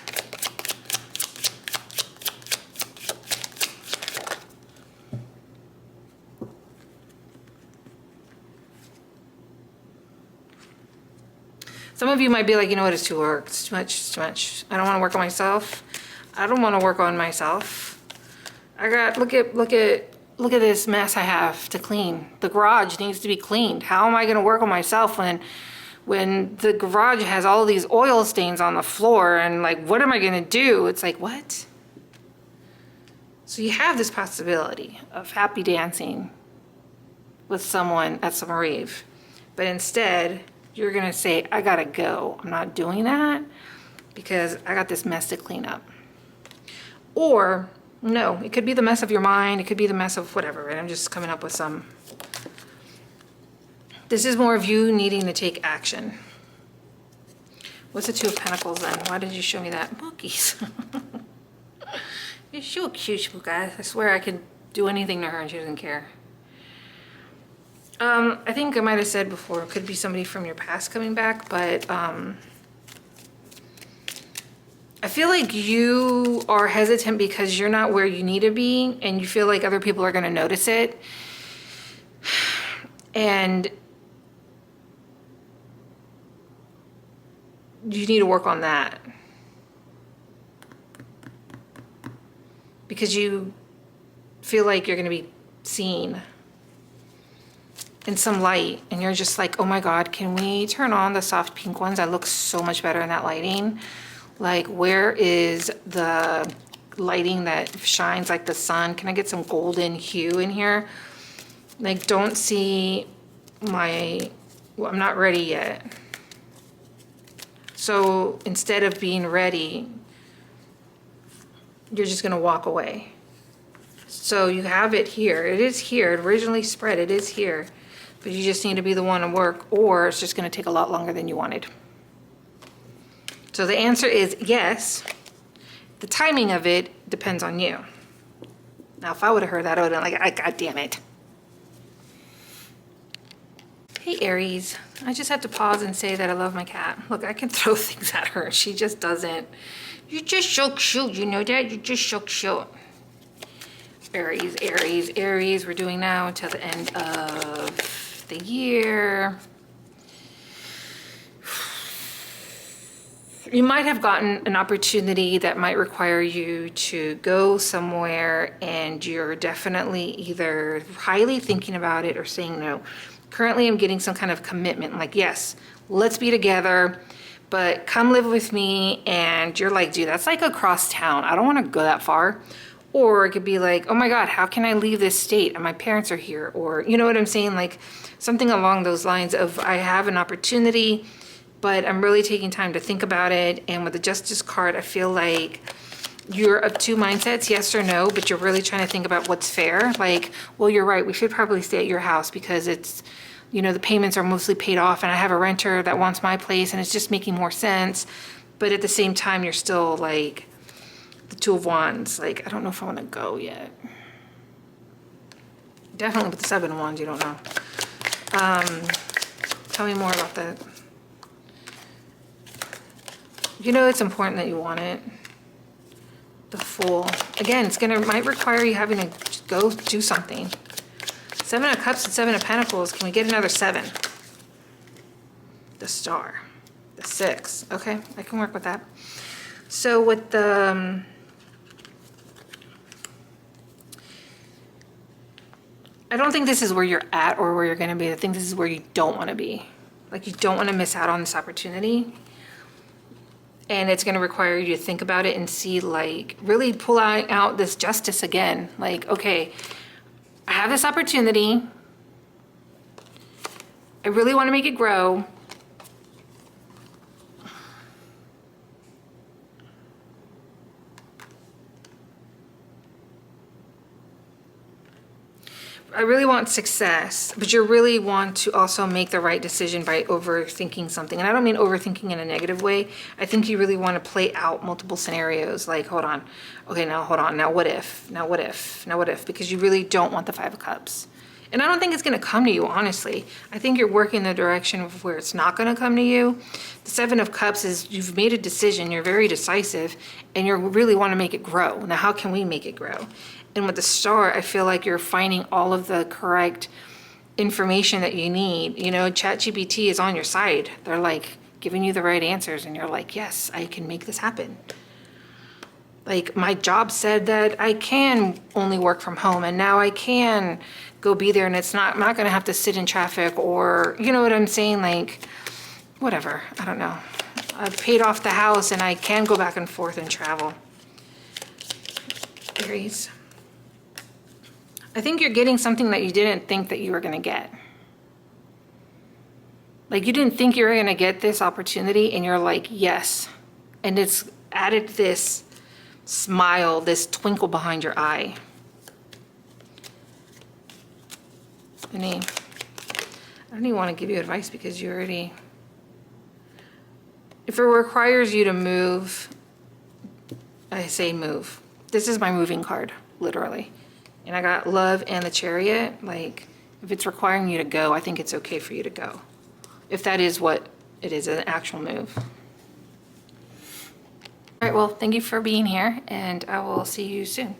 Some of you might be like, you know what, it's too work. It's too much. It's too much. I don't want to work on myself. I don't want to work on myself. I got, look at this mess I have to clean. The garage needs to be cleaned. How am I going to work on myself when the garage has all these oil stains on the floor, and like, what am I going to do? It's like, what? So you have this possibility of happy dancing with someone at some rave, but instead you're going to say, I got to go. I'm not doing that because I got this mess to clean up. Or no, it could be the mess of your mind. It could be the mess of whatever, right? I'm just coming up with some. This is more of you needing to take action. What's the Two of Pentacles then? Why did you show me that? Bookies. You're so cute, you guys. I swear I could do anything to her and she doesn't care. I think I might have said before, it could be somebody from your past coming back, but I feel like you are hesitant because you're not where you need to be and you feel like other people are going to notice it. And you need to work on that. Because you feel like you're going to be seen in some light and you're just like, oh my God, can we turn on the soft pink ones? That looks so much better in that lighting. Like, where is the lighting that shines like the sun? Can I get some golden hue in here? Like, don't see my, well, I'm not ready yet. So instead of being ready, you're just gonna walk away. So you have it here. It is here. It originally spread. It is here. But you just need to be the one to work, or it's just gonna take a lot longer than you wanted. So the answer is yes. The timing of it depends on you. Now, if I would have heard that, I would have been like, God damn it. Hey, Aries. I just have to pause and say that I love my cat. Look, I can throw things at her. She just doesn't. You're just so cute, you know that? You're just so cute. Aries, Aries, Aries. We're doing now until the end of the year. You might have gotten an opportunity that might require you to go somewhere and you're definitely either highly thinking about it or saying no. Currently, I'm getting some kind of commitment, like, yes, let's be together, but come live with me. And you're like, dude, that's like across town. I don't want to go that far. Or it could be like, oh my God, how can I leave this state? And my parents are here. Or, you know what I'm saying? Like something along those lines of, I have an opportunity, but I'm really taking time to think about it. And with the Justice card, I feel like you're of two mindsets, yes or no, but you're really trying to think about what's fair. Like, well, you're right. We should probably stay at your house because it's you know, the payments are mostly paid off and I have a renter that wants my place and it's just making more sense. But at the same time, you're still like the Two of Wands. Like, I don't know if I want to go yet. Definitely with the Seven of Wands, you don't know. Tell me more about that. You know it's important that you want it. The Fool. Again, might require you having to go do something. Seven of Cups and Seven of Pentacles. Can we get another 7? The Star. The 6. Okay, I can work with that. So with the... I don't think this is where you're at or where you're going to be. I think this is where you don't want to be. Like, you don't want to miss out on this opportunity. And it's going to require you to think about it and see, like, really pull out this justice again. Like, okay, I have this opportunity. I really want to make it grow. I really want success, but you really want to also make the right decision by overthinking something. And I don't mean overthinking in a negative way. I think you really want to play out multiple scenarios. Like, hold on. Okay, now hold on. Now what if? Now what if? Now what if? Because you really don't want the Five of Cups. And I don't think it's going to come to you, honestly. I think you're working the direction of where it's not going to come to you. The Seven of Cups is you've made a decision. You're very decisive and you really want to make it grow. Now, how can we make it grow? And with the Star, I feel like you're finding all of the correct information that you need. You know, ChatGPT is on your side. They're like giving you the right answers and you're like, yes, I can make this happen. Like, my job said that I can only work from home and now I can go be there and I'm not going to have to sit in traffic or, you know what I'm saying? Like, whatever. I don't know. I've paid off the house and I can go back and forth and travel. Aries. I think you're getting something that you didn't think that you were going to get. Like, you didn't think you were going to get this opportunity and you're like, yes. And it's added this smile, this twinkle behind your eye. I don't even want to give you advice because you already... If it requires you to move, I say move. This is my moving card, literally. And I got Love and the Chariot. Like, if it's requiring you to go, I think it's okay for you to go. If that is what it is, an actual move. All right, well, thank you for being here, and I will see you soon.